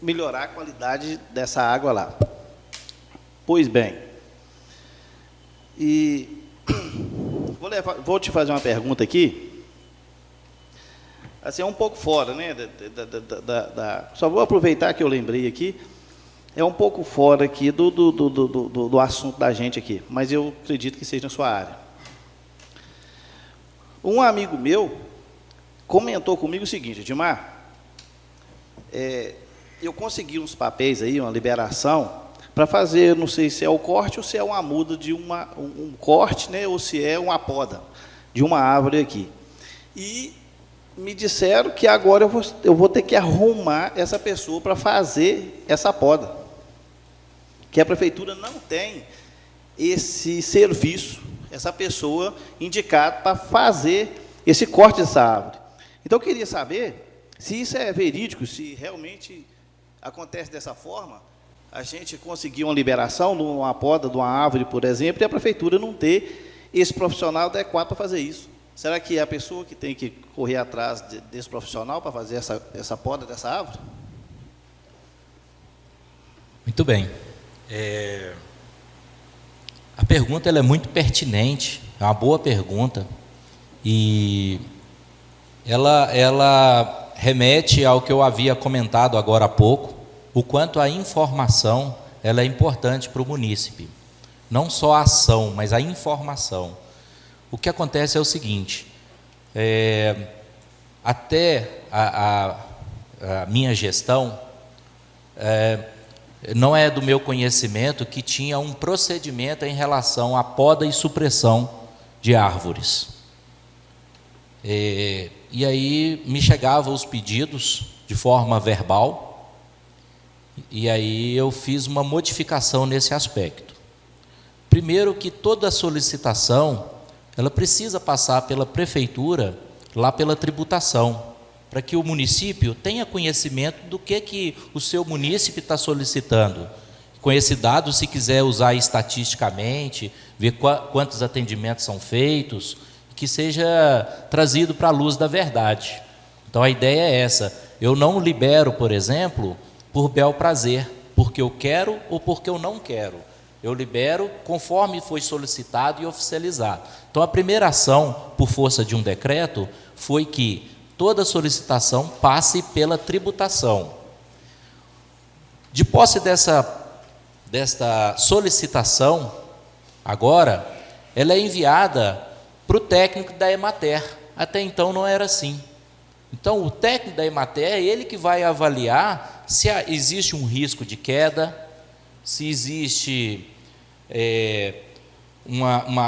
melhorar a qualidade dessa água lá. Pois bem, e vou te fazer uma pergunta aqui, assim, é um pouco fora, né, só vou aproveitar que eu lembrei aqui, é um pouco fora aqui do assunto da gente aqui, mas eu acredito que seja na sua área. Um amigo meu comentou comigo o seguinte: Edmar, eu consegui uns papéis aí, uma liberação, para fazer, não sei se é o corte ou se é uma muda de um corte, né, ou se é uma poda de uma árvore aqui. E me disseram que agora eu vou ter que arrumar essa pessoa para fazer essa poda, que a prefeitura não tem esse serviço, essa pessoa indicada para fazer esse corte dessa árvore. Então, eu queria saber se isso é verídico, se realmente acontece dessa forma, a gente conseguir uma liberação de uma poda de uma árvore, por exemplo, e a prefeitura não ter esse profissional adequado para fazer isso. Será que é a pessoa que tem que correr atrás desse profissional para fazer essa poda dessa árvore? Muito bem. A pergunta ela é muito pertinente, é uma boa pergunta, e ela remete ao que eu havia comentado agora há pouco, o quanto a informação ela é importante para o munícipe. Não só a ação, mas a informação. O que acontece é o seguinte, até a minha gestão, não é do meu conhecimento que tinha um procedimento em relação à poda e supressão de árvores. E aí me chegavam os pedidos de forma verbal, e aí eu fiz uma modificação nesse aspecto. Primeiro, que toda solicitação ela precisa passar pela prefeitura, lá pela tributação, para que o município tenha conhecimento do que o seu município está solicitando. Com esse dado, se quiser usar estatisticamente, ver quantos atendimentos são feitos, que seja trazido para a luz da verdade. Então, a ideia é essa. Eu não libero, por exemplo, por bel prazer, porque eu quero ou porque eu não quero. Eu libero conforme foi solicitado e oficializado. Então, a primeira ação, por força de um decreto, foi que toda solicitação passe pela tributação. De posse desta solicitação, agora, ela é enviada para o técnico da Emater. Até então não era assim. Então, o técnico da Emater é ele que vai avaliar se existe um risco de queda, se existe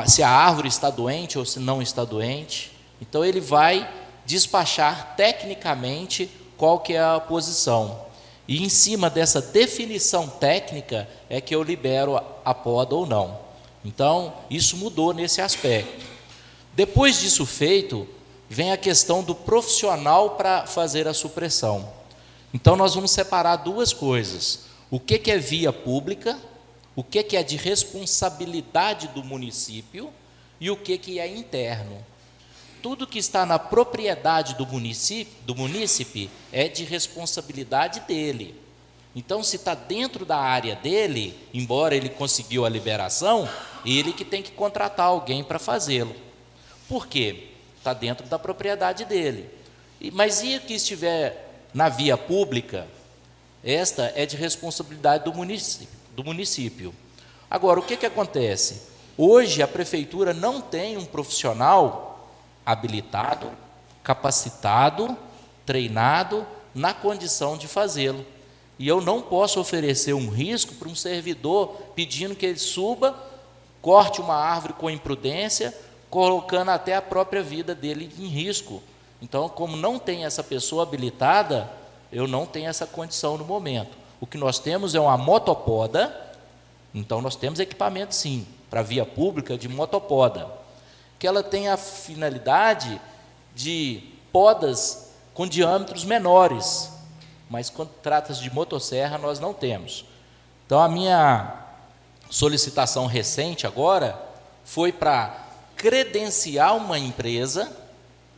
se a árvore está doente ou se não está doente. Então, ele vai despachar tecnicamente qual que é a posição. E em cima dessa definição técnica é que eu libero a poda ou não. Então, isso mudou nesse aspecto. Depois disso feito, vem a questão do profissional para fazer a supressão. Então, nós vamos separar duas coisas. O que é via pública, o que é de responsabilidade do município e o que é interno. Tudo que está na propriedade do munícipe é de responsabilidade dele. Então, se está dentro da área dele, embora ele conseguiu a liberação, ele que tem que contratar alguém para fazê-lo. Por quê? Está dentro da propriedade dele. Mas e que estiver na via pública? Esta é de responsabilidade do município. Agora, o que acontece? Hoje, a prefeitura não tem um profissional habilitado, capacitado, treinado, na condição de fazê-lo. E eu não posso oferecer um risco para um servidor pedindo que ele suba, corte uma árvore com imprudência, colocando até a própria vida dele em risco. Então, como não tem essa pessoa habilitada, eu não tenho essa condição no momento. O que nós temos é uma motopoda, então nós temos equipamento sim, para via pública de motopoda, que ela tem a finalidade de podas com diâmetros menores, mas quando trata-se de motosserra nós não temos. Então a minha solicitação recente agora foi para credenciar uma empresa,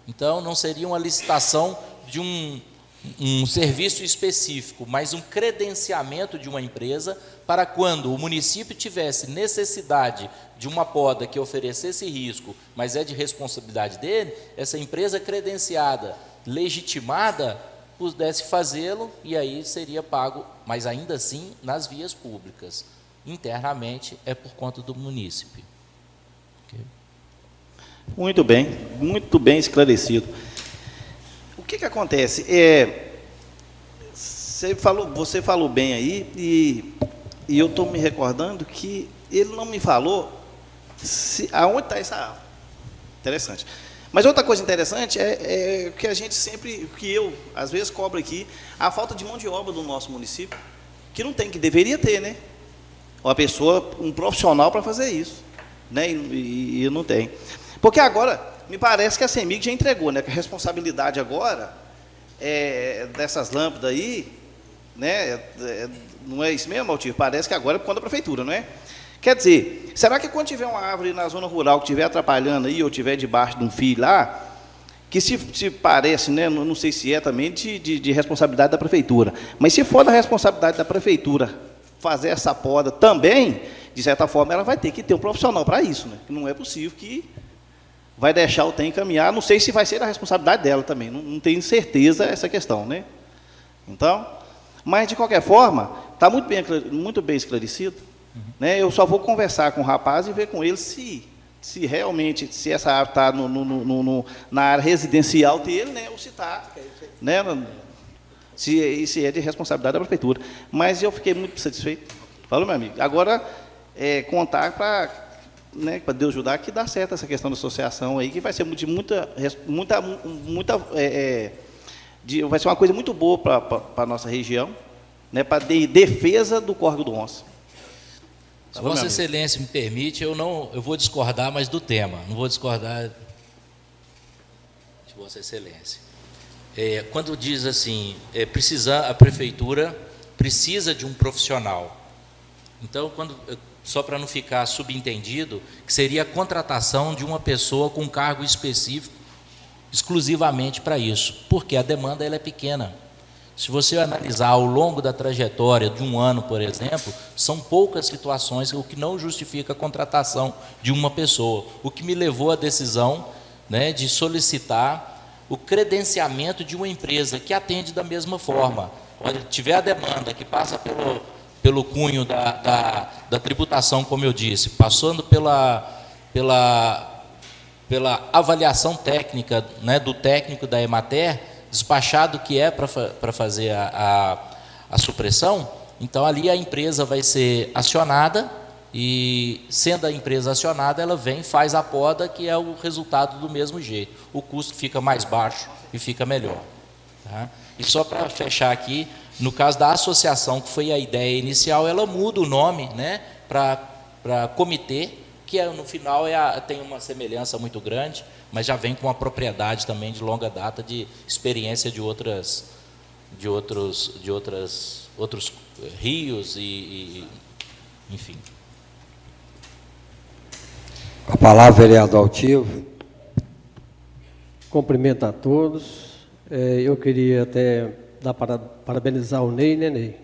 então não seria uma licitação de um serviço específico, mas um credenciamento de uma empresa para quando o município tivesse necessidade de uma poda que oferecesse risco, mas é de responsabilidade dele, essa empresa credenciada, legitimada, pudesse fazê-lo e aí seria pago, mas ainda assim nas vias públicas. Internamente é por conta do munícipe. Okay. Muito bem esclarecido. O que acontece? Você falou bem aí, e eu estou me recordando que ele não me falou aonde está essa árvore. Interessante. Mas outra coisa interessante é que a gente sempre, que eu às vezes cobro aqui, a falta de mão de obra do nosso município, que não tem, que deveria ter, né? Uma pessoa, um profissional para fazer isso, né? E não tem. Porque agora, me parece que a CEMIG já entregou, né? Que a responsabilidade agora dessas lâmpadas aí, né? Não é isso mesmo, Altir? Parece que agora é por conta da prefeitura, não é? Quer dizer, será que quando tiver uma árvore na zona rural que estiver atrapalhando aí, ou estiver debaixo de um fio lá, que se parece, né? Não sei se é também de responsabilidade da prefeitura, mas se for da responsabilidade da prefeitura fazer essa poda também, de certa forma, ela vai ter que ter um profissional para isso, né? Não é possível que vai deixar o trem caminhar, não sei se vai ser a responsabilidade dela também, não tenho certeza essa questão, né? Então, mas de qualquer forma, está muito bem esclarecido, né? Eu só vou conversar com o rapaz e ver com ele se realmente, se essa árvore está na área residencial dele, né? Ou se está, né? Se é de responsabilidade da prefeitura. Mas eu fiquei muito satisfeito. Falou, meu amigo. Agora, contar para, né, para Deus ajudar que dá certo essa questão da associação aí, que vai ser vai ser uma coisa muito boa para a nossa região, né, para defesa do Córrego do Onça. Se Vossa Excelência me permite, eu vou discordar, mas do tema. Não vou discordar de Vossa Excelência. Quando diz assim, a prefeitura precisa de um profissional. Então, só para não ficar subentendido, que seria a contratação de uma pessoa com cargo específico, exclusivamente para isso, porque a demanda ela é pequena. Se você analisar ao longo da trajetória de um ano, por exemplo, são poucas situações, o que não justifica a contratação de uma pessoa. O que me levou à decisão, né, de solicitar o credenciamento de uma empresa que atende da mesma forma. Quando tiver a demanda que passa pelo cunho da tributação, como eu disse, passando pela avaliação técnica, né, do técnico da Emater, despachado que é para fazer a supressão, então ali a empresa vai ser acionada e, sendo a empresa acionada, ela vem, faz a poda, que é o resultado do mesmo jeito. O custo fica mais baixo e fica melhor. Tá? E só para fechar aqui, no caso da associação, que foi a ideia inicial, ela muda o nome, né, para comitê, que no final tem uma semelhança muito grande, mas já vem com uma propriedade também de longa data, de experiência de outros rios e enfim. A palavra, vereador Altivo. Cumprimento a todos. Eu queria até parabenizar o Ney, né, Ney,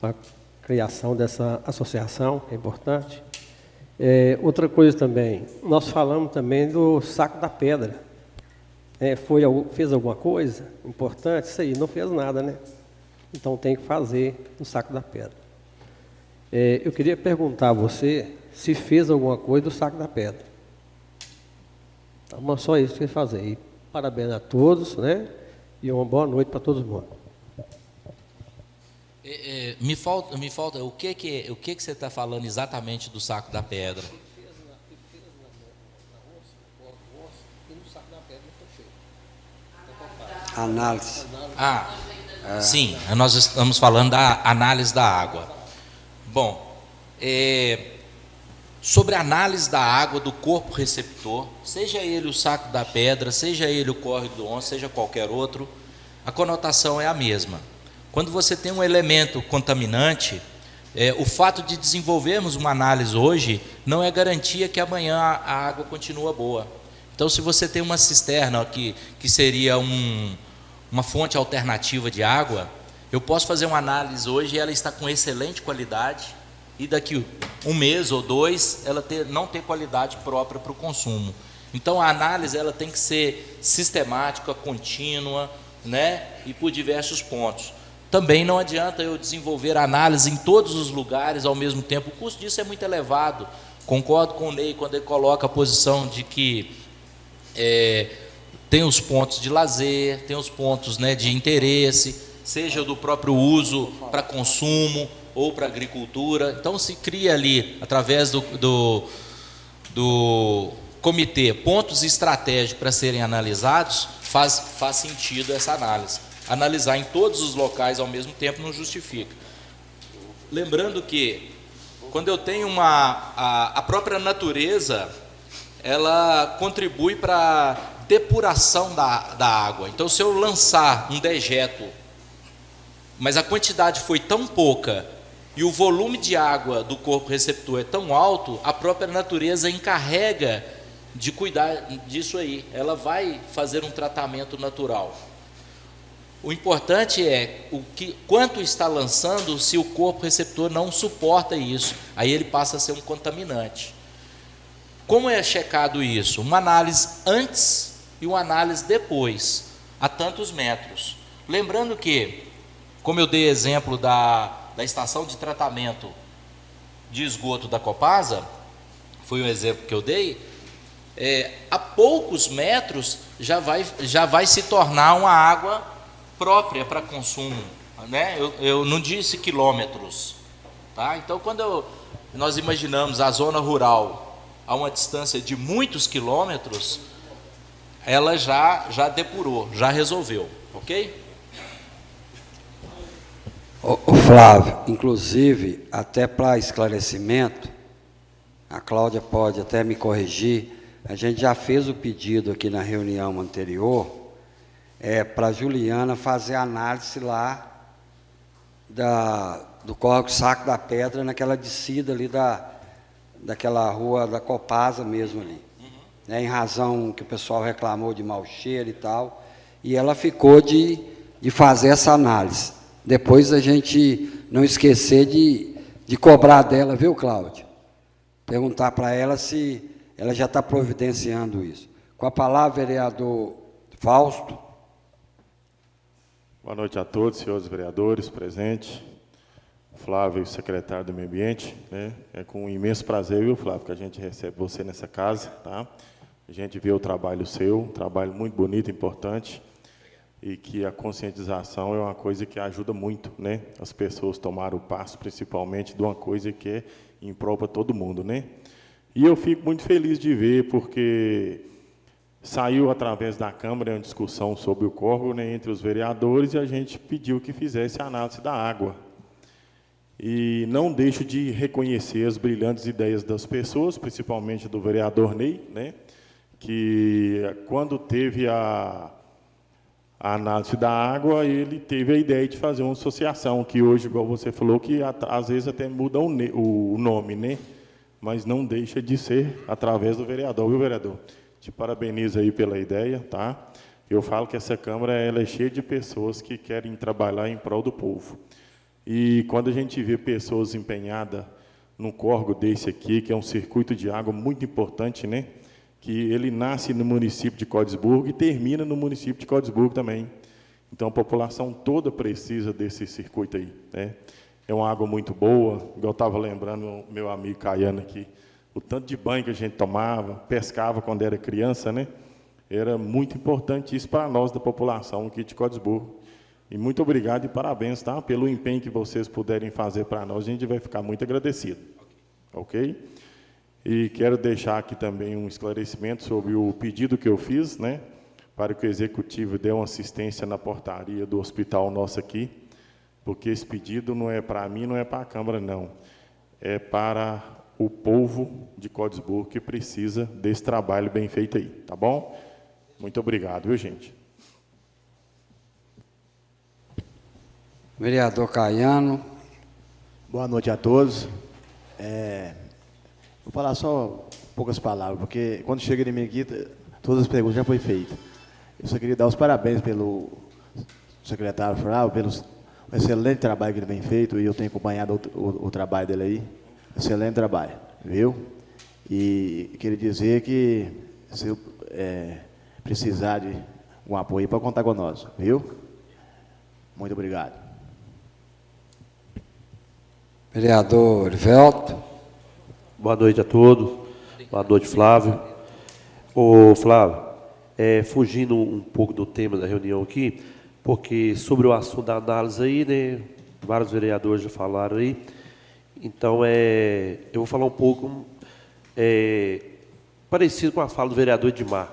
com a criação dessa associação, que é importante. Outra coisa também, nós falamos também do saco da pedra. Fez alguma coisa importante? Isso aí, não fez nada, né? Então tem que fazer no saco da pedra. Eu queria perguntar a você se fez alguma coisa do saco da pedra. Então, só isso que fazer. E parabéns a todos, né? E uma boa noite para todo mundo. Me falta o que você está falando exatamente do saco da pedra? Análise. Sim, nós estamos falando da análise da água. Bom, sobre a análise da água do corpo receptor, seja ele o saco da pedra, seja ele o córrego do Onça, seja qualquer outro, a conotação é a mesma. Quando você tem um elemento contaminante, o fato de desenvolvermos uma análise hoje não é garantia que amanhã a água continua boa. Então, se você tem uma cisterna que seria uma fonte alternativa de água, eu posso fazer uma análise hoje e ela está com excelente qualidade, e daqui um mês ou dois ela não ter qualidade própria para o consumo. Então, a análise ela tem que ser sistemática, contínua, né, e por diversos pontos. Também não adianta eu desenvolver análise em todos os lugares ao mesmo tempo, o custo disso é muito elevado. Concordo com o Ney quando ele coloca a posição de que tem os pontos de lazer, tem os pontos, né, de interesse, seja do próprio uso para consumo ou para agricultura. Então se cria ali, através do comitê, pontos estratégicos para serem analisados, faz sentido essa análise. Analisar em todos os locais ao mesmo tempo não justifica. Lembrando que, quando eu tenho a própria natureza, ela contribui para a depuração da água. Então, se eu lançar um dejeto, mas a quantidade foi tão pouca e o volume de água do corpo receptor é tão alto, a própria natureza encarrega de cuidar disso aí. Ela vai fazer um tratamento natural. O importante é quanto está lançando. Se o corpo receptor não suporta isso, aí ele passa a ser um contaminante. Como é checado isso? Uma análise antes e uma análise depois, a tantos metros. Lembrando que, como eu dei exemplo da estação de tratamento de esgoto da Copasa, foi um exemplo que eu dei, a poucos metros já vai se tornar uma água própria para consumo, né? Eu não disse quilômetros, tá? Então, quando nós imaginamos a zona rural a uma distância de muitos quilômetros, ela já depurou, já resolveu, ok? Ô Flávio, inclusive, até para esclarecimento, a Cláudia pode até me corrigir, a gente já fez o pedido aqui na reunião anterior, para a Juliana fazer a análise lá do córrego Saco da Pedra, naquela descida ali daquela rua da Copasa mesmo ali. Em razão que o pessoal reclamou de mau cheiro e tal, e ela ficou de fazer essa análise. Depois a gente não esquecer de cobrar dela, viu, Cláudia? Perguntar para ela se ela já está providenciando isso. Com a palavra, vereador Fausto. Boa noite a todos, senhores vereadores presentes, Flávio, secretário do Meio Ambiente, né? É com um imenso prazer, viu, Flávio, que a gente recebe você nessa casa, tá? A gente vê o trabalho seu, um trabalho muito bonito, importante, e que a conscientização é uma coisa que ajuda muito, né? As pessoas tomaram o passo, principalmente, de uma coisa que é em prol para todo mundo, né? E eu fico muito feliz de ver, porque saiu através da Câmara uma discussão sobre o córrego, né, entre os vereadores, e a gente pediu que fizesse a análise da água. E não deixo de reconhecer as brilhantes ideias das pessoas, principalmente do vereador Ney, né, que quando teve a análise da água, ele teve a ideia de fazer uma associação, que hoje, igual você falou, que às vezes até muda o nome, né, mas não deixa de ser através do vereador, viu, vereador? Te parabenizo aí pela ideia, tá? Eu falo que essa Câmara ela é cheia de pessoas que querem trabalhar em prol do povo. E quando a gente vê pessoas empenhadas num córrego desse aqui, que é um circuito de água muito importante, né? Que ele nasce no município de Cordesburgo e termina no município de Cordesburgo também. Então, a população toda precisa desse circuito aí, né? É uma água muito boa, igual eu estava lembrando o meu amigo Caiano aqui, o tanto de banho que a gente tomava, pescava quando era criança, né? Era muito importante isso para nós da população aqui de Cordesburgo. E muito obrigado e parabéns, tá? Pelo empenho que vocês puderem fazer para nós, a gente vai ficar muito agradecido. Ok? E quero deixar aqui também um esclarecimento sobre o pedido que eu fiz, né? para que o Executivo dê uma assistência na portaria do hospital nosso aqui, porque esse pedido não é para mim, não é para a Câmara, não. É para o povo de Córdesburgo que precisa desse trabalho bem feito aí, tá bom? Muito obrigado, viu, gente? Vereador Caiano. Boa noite a todos. Vou falar só poucas palavras, porque quando chega em mim aqui, todas as perguntas já foram feitas. Eu só queria dar os parabéns pelo secretário Flávio, pelo excelente trabalho que ele vem feito, e eu tenho acompanhado o trabalho dele aí. Excelente trabalho, viu? E queria dizer que, se eu precisar de um apoio, pode contar conosco, viu? Muito obrigado. Vereador Orivelto. Boa noite a todos. Boa noite, Flávio. Ô, Flávio, fugindo um pouco do tema da reunião aqui, porque sobre o assunto da análise aí, né, vários vereadores já falaram aí, então eu vou falar um pouco parecido com a fala do vereador Edmar.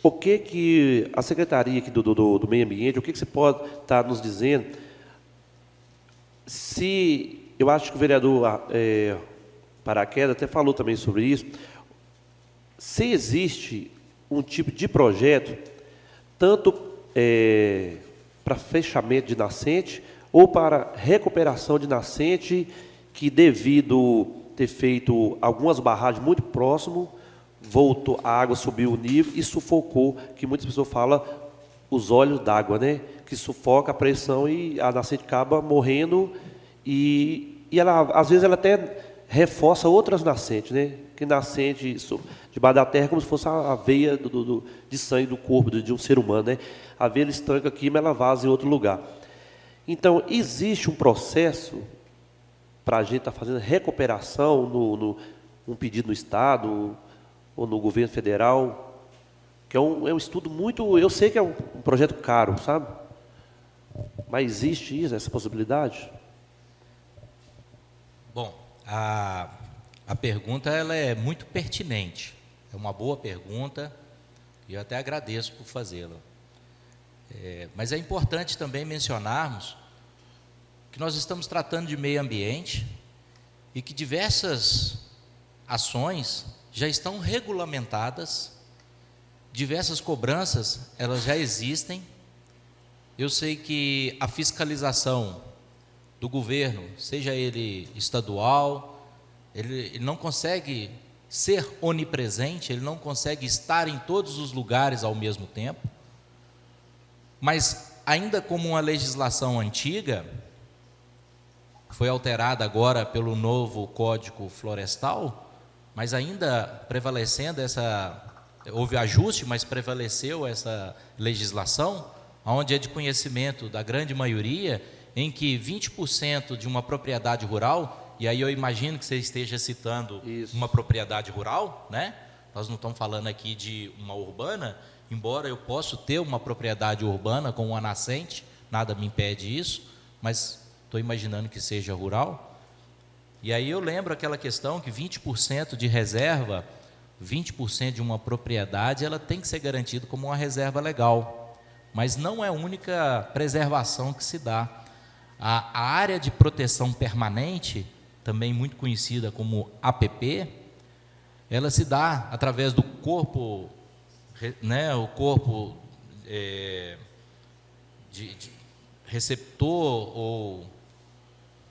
O que a Secretaria aqui do Meio Ambiente, o que você pode estar nos dizendo, se, eu acho que o vereador Paraquedas até falou também sobre isso, se existe um tipo de projeto, tanto para fechamento de nascente ou para recuperação de nascente, que devido ter feito algumas barragens muito próximo, voltou, a água subiu o nível e sufocou, que muitas pessoas falam, os olhos d'água, né? Que sufoca a pressão e a nascente acaba morrendo e ela, às vezes, ela até reforça outras nascentes, né? Que nascente debaixo da terra é como se fosse a veia de sangue do corpo de um ser humano, né? A veia ela estanca aqui, mas ela vaza em outro lugar. Então, existe um processo para a gente estar fazendo recuperação um pedido no Estado ou no governo federal, que é um estudo muito... Eu sei que é um projeto caro, sabe? Mas existe isso, essa possibilidade? Bom, a pergunta ela é muito pertinente. É uma boa pergunta e eu até agradeço por fazê-la. Mas é importante também mencionarmos que nós estamos tratando de meio ambiente e que diversas ações já estão regulamentadas, diversas cobranças, elas já existem. Eu sei que a fiscalização do governo, seja ele estadual, ele não consegue ser onipresente, ele não consegue estar em todos os lugares ao mesmo tempo, mas ainda como uma legislação antiga, foi alterada agora pelo novo Código Florestal, mas ainda prevalecendo houve ajuste, mas prevaleceu essa legislação, onde é de conhecimento da grande maioria, em que 20% de uma propriedade rural, e aí eu imagino que você esteja citando uma propriedade rural, né? Nós não estamos falando aqui de uma urbana, embora eu possa ter uma propriedade urbana com uma nascente, nada me impede isso, mas estou imaginando que seja rural. E aí eu lembro aquela questão que 20% de reserva, 20% de uma propriedade, ela tem que ser garantida como uma reserva legal, mas não é a única preservação que se dá. A área de proteção permanente, também muito conhecida como APP, ela se dá através do corpo, né, o corpo de receptor ou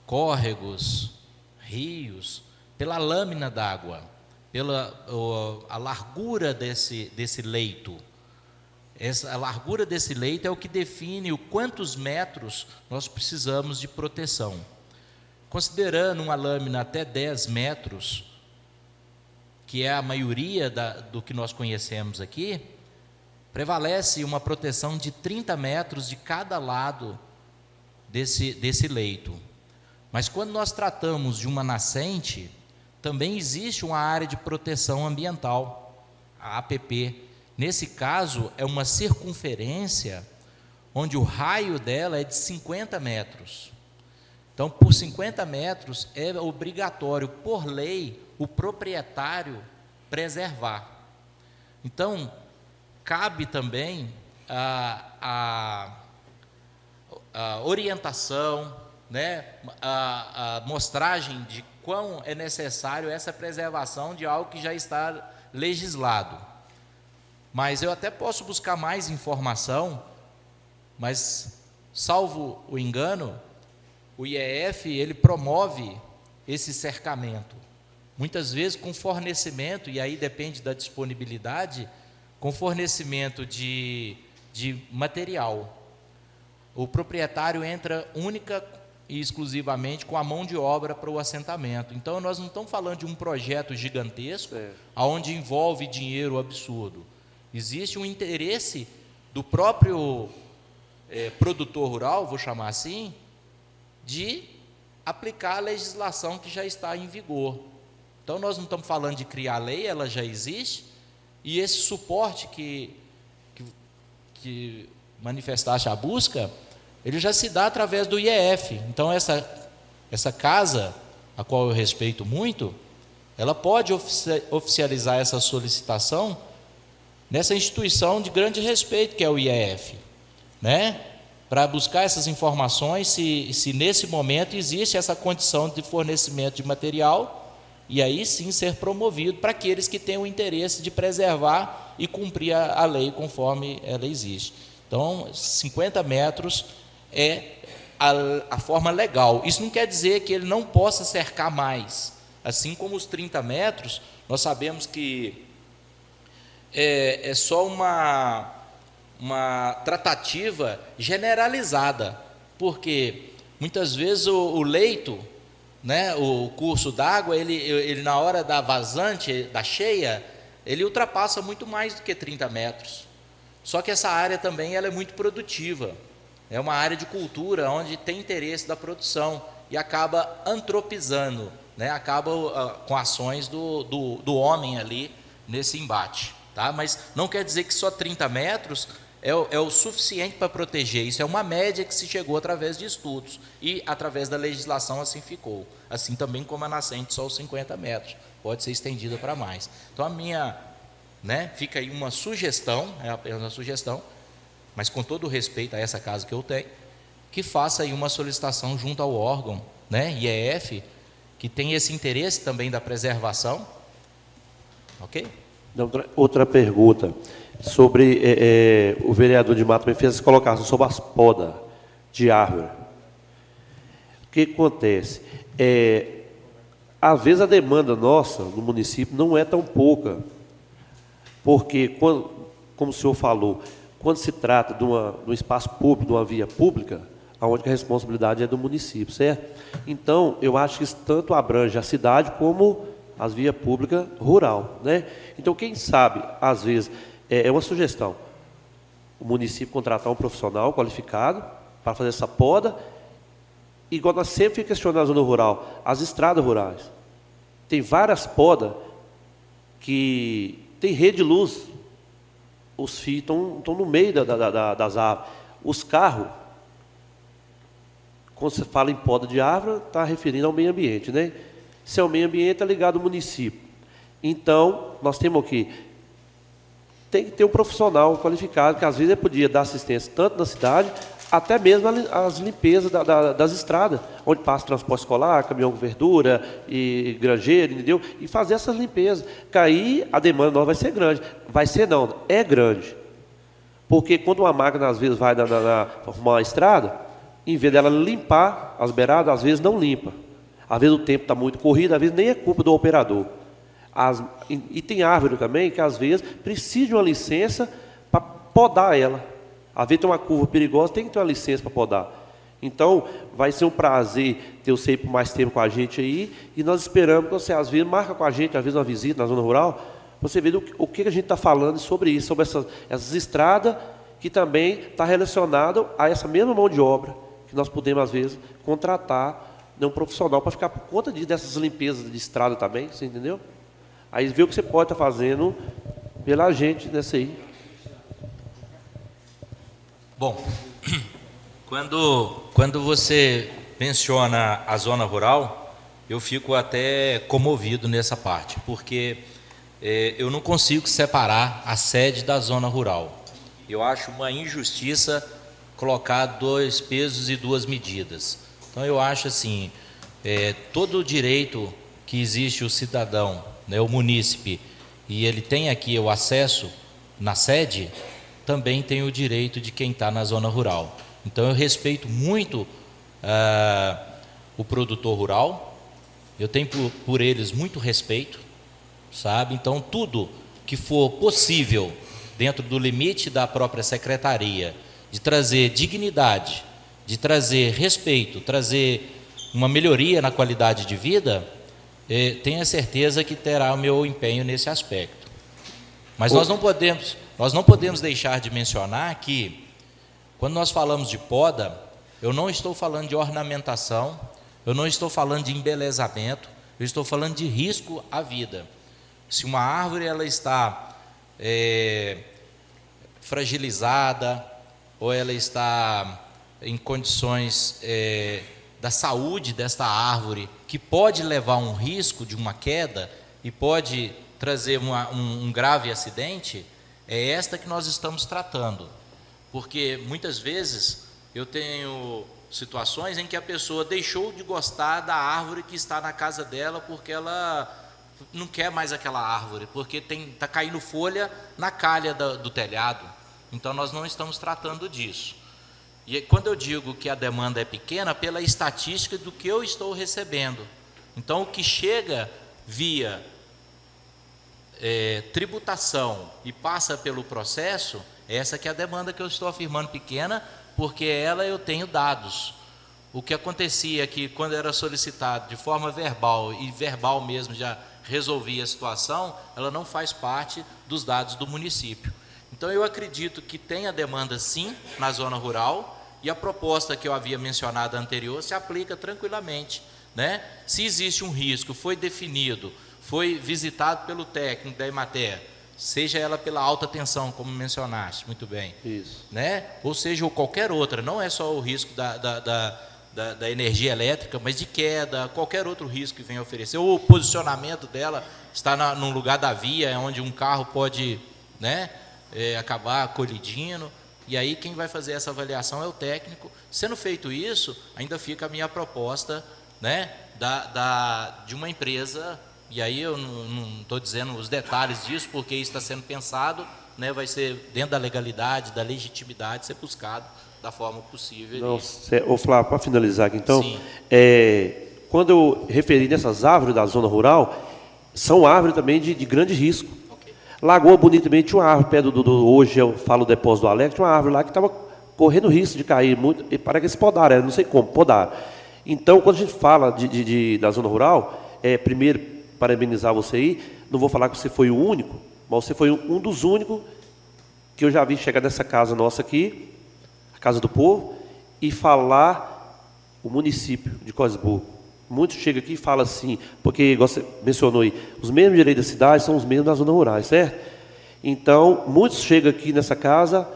córregos, rios, pela lâmina d'água, pela a largura desse leito. A largura desse leito é o que define o quantos metros nós precisamos de proteção. Considerando uma lâmina até 10 metros, que é a maioria do que nós conhecemos aqui, prevalece uma proteção de 30 metros de cada lado desse leito. Mas quando nós tratamos de uma nascente, também existe uma área de proteção ambiental, a APP. Nesse caso, é uma circunferência onde o raio dela é de 50 metros. Então, por 50 metros, é obrigatório, por lei, o proprietário preservar. Então, cabe também a orientação, né, a mostragem de quão é necessário essa preservação de algo que já está legislado. Mas eu até posso buscar mais informação, mas, salvo o engano, o IEF, ele promove esse cercamento, muitas vezes com fornecimento, e aí depende da disponibilidade, com fornecimento de material. O proprietário entra única e exclusivamente com a mão de obra para o assentamento. Então, nós não estamos falando de um projeto gigantesco, onde envolve dinheiro absurdo. Existe um interesse do próprio produtor rural, vou chamar assim, de aplicar a legislação que já está em vigor. Então, nós não estamos falando de criar lei, ela já existe, e esse suporte que manifestaste a busca, ele já se dá através do IEF. Então, essa casa, a qual eu respeito muito, ela pode oficializar essa solicitação nessa instituição de grande respeito, que é o IEF, né? Para buscar essas informações, se nesse momento existe essa condição de fornecimento de material, e aí sim ser promovido para aqueles que têm o interesse de preservar e cumprir a lei conforme ela existe. Então, 50 metros é a forma legal. Isso não quer dizer que ele não possa cercar mais. Assim como os 30 metros, nós sabemos que é só uma tratativa generalizada, porque muitas vezes o leito, né, o curso d'água, ele na hora da vazante, da cheia, ele ultrapassa muito mais do que 30 metros. Só que essa área também ela é muito produtiva, é uma área de cultura onde tem interesse da produção e acaba antropizando, né, acaba com ações do homem ali nesse embate. Tá? Mas não quer dizer que só 30 metros é o suficiente para proteger. Isso é uma média que se chegou através de estudos e através da legislação assim ficou. Assim também como a nascente, só os 50 metros. Pode ser estendida para mais. Então a minha, né, fica aí uma sugestão, é apenas uma sugestão, mas com todo o respeito a essa casa que eu tenho, que faça aí uma solicitação junto ao órgão, né, IEF, que tem esse interesse também da preservação. Ok? Outra pergunta sobre o vereador de Mato me fez essa colocação sobre as podas de árvore. O que acontece? Às vezes a demanda nossa no município não é tão pouca, porque, como o senhor falou, quando se trata de um espaço público, de uma via pública, onde a responsabilidade é do município, certo? Então, eu acho que isso tanto abrange a cidade como as vias públicas rural, né? Então, quem sabe, às vezes, é uma sugestão, o município contratar um profissional qualificado para fazer essa poda, igual nós sempre questionamos na zona rural, as estradas rurais. Tem várias podas que tem rede de luz, os fios estão no meio das árvores. Os carros, quando você fala em poda de árvore, está referindo ao meio ambiente, né? Se é o meio ambiente, é ligado ao município. Então, nós temos aqui, tem que ter um profissional qualificado, que às vezes ele podia dar assistência tanto na cidade, até mesmo as limpezas das estradas, onde passa transporte escolar, caminhão com verdura e granjeiro, entendeu? E fazer essas limpezas. Que aí a demanda nossa vai ser grande. Vai ser não, é grande. Porque quando uma máquina às vezes vai formar uma estrada, em vez dela limpar as beiradas, às vezes não limpa. Às vezes o tempo está muito corrido, às vezes nem é culpa do operador. E tem árvore também que às vezes precisa de uma licença para podar ela. Às vezes tem uma curva perigosa, tem que ter uma licença para podar. Então, vai ser um prazer ter você por mais tempo com a gente aí, e nós esperamos que você, às vezes, marca com a gente, às vezes, uma visita na zona rural, para você ver o que a gente está falando sobre isso, sobre essas estradas, que também está relacionado a essa mesma mão de obra, que nós podemos, às vezes, contratar um profissional para ficar por conta dessas limpezas de estrada também, você entendeu? Aí vê o que você pode estar fazendo pela gente nessa aí. Bom, quando você menciona a zona rural, eu fico até comovido nessa parte, porque eu não consigo separar a sede da zona rural. Eu acho uma injustiça colocar 2 pesos e 2 medidas. Então, eu acho assim, todo o direito que existe o cidadão, né, o munícipe, e ele tem aqui o acesso na sede, também tem o direito de quem está na zona rural. Então, eu respeito muito o produtor rural, eu tenho por eles muito respeito, sabe? Então, tudo que for possível, dentro do limite da própria secretaria, de trazer dignidade, de trazer respeito, trazer uma melhoria na qualidade de vida, tenha certeza que terá o meu empenho nesse aspecto. Mas nós não podemos deixar de mencionar que, quando nós falamos de poda, eu não estou falando de ornamentação, eu não estou falando de embelezamento, eu estou falando de risco à vida. Se uma árvore ela está fragilizada, ou ela está em condições da saúde desta árvore, que pode levar a um risco de uma queda e pode trazer um grave acidente, é esta que nós estamos tratando. Porque muitas vezes eu tenho situações em que a pessoa deixou de gostar da árvore que está na casa dela porque ela não quer mais aquela árvore, porque está caindo folha na calha do telhado. Então, nós não estamos tratando disso. E quando eu digo que a demanda é pequena, pela estatística do que eu estou recebendo. Então, o que chega via tributação e passa pelo processo, essa que é a demanda que eu estou afirmando pequena, porque ela eu tenho dados. O que acontecia que quando era solicitado de forma verbal, e verbal mesmo já resolvia a situação, ela não faz parte dos dados do município. Então, eu acredito que tem a demanda, sim, na zona rural, e a proposta que eu havia mencionado anterior se aplica tranquilamente, né? Se existe um risco, foi definido, foi visitado pelo técnico da Emater, seja ela pela alta tensão, como mencionaste, muito bem. Isso. Né? Ou seja, ou qualquer outra, não é só o risco da energia elétrica, mas de queda, qualquer outro risco que venha oferecer, ou o posicionamento dela está num lugar da via, onde um carro pode, né, acabar colidindo, e aí quem vai fazer essa avaliação é o técnico. Sendo feito isso, ainda fica a minha proposta, né, de uma empresa, e aí eu não estou dizendo os detalhes disso, porque isso está sendo pensado, né, vai ser dentro da legalidade, da legitimidade, ser buscado da forma possível. Não, ô Flávio, para finalizar aqui, então, Sim. Quando eu referi nessas árvores da zona rural, são árvores também de grande risco. Okay. Lagoa Bonita também tinha uma árvore, perto hoje eu falo do depósito do Alex, tinha uma árvore lá que estava correndo risco de cair muito, e para que eles podaram, não sei como, podaram. Então, quando a gente fala da zona rural, primeiro, parabenizar você aí, não vou falar que você foi o único, mas você foi um dos únicos que eu já vi chegar nessa casa nossa aqui, a Casa do Povo, e falar o município de Cosburgo. Muitos chegam aqui e falam assim, porque, igual você mencionou aí, os mesmos direitos da cidade são os mesmos das zonas rurais, certo? Então, muitos chegam aqui nessa casa,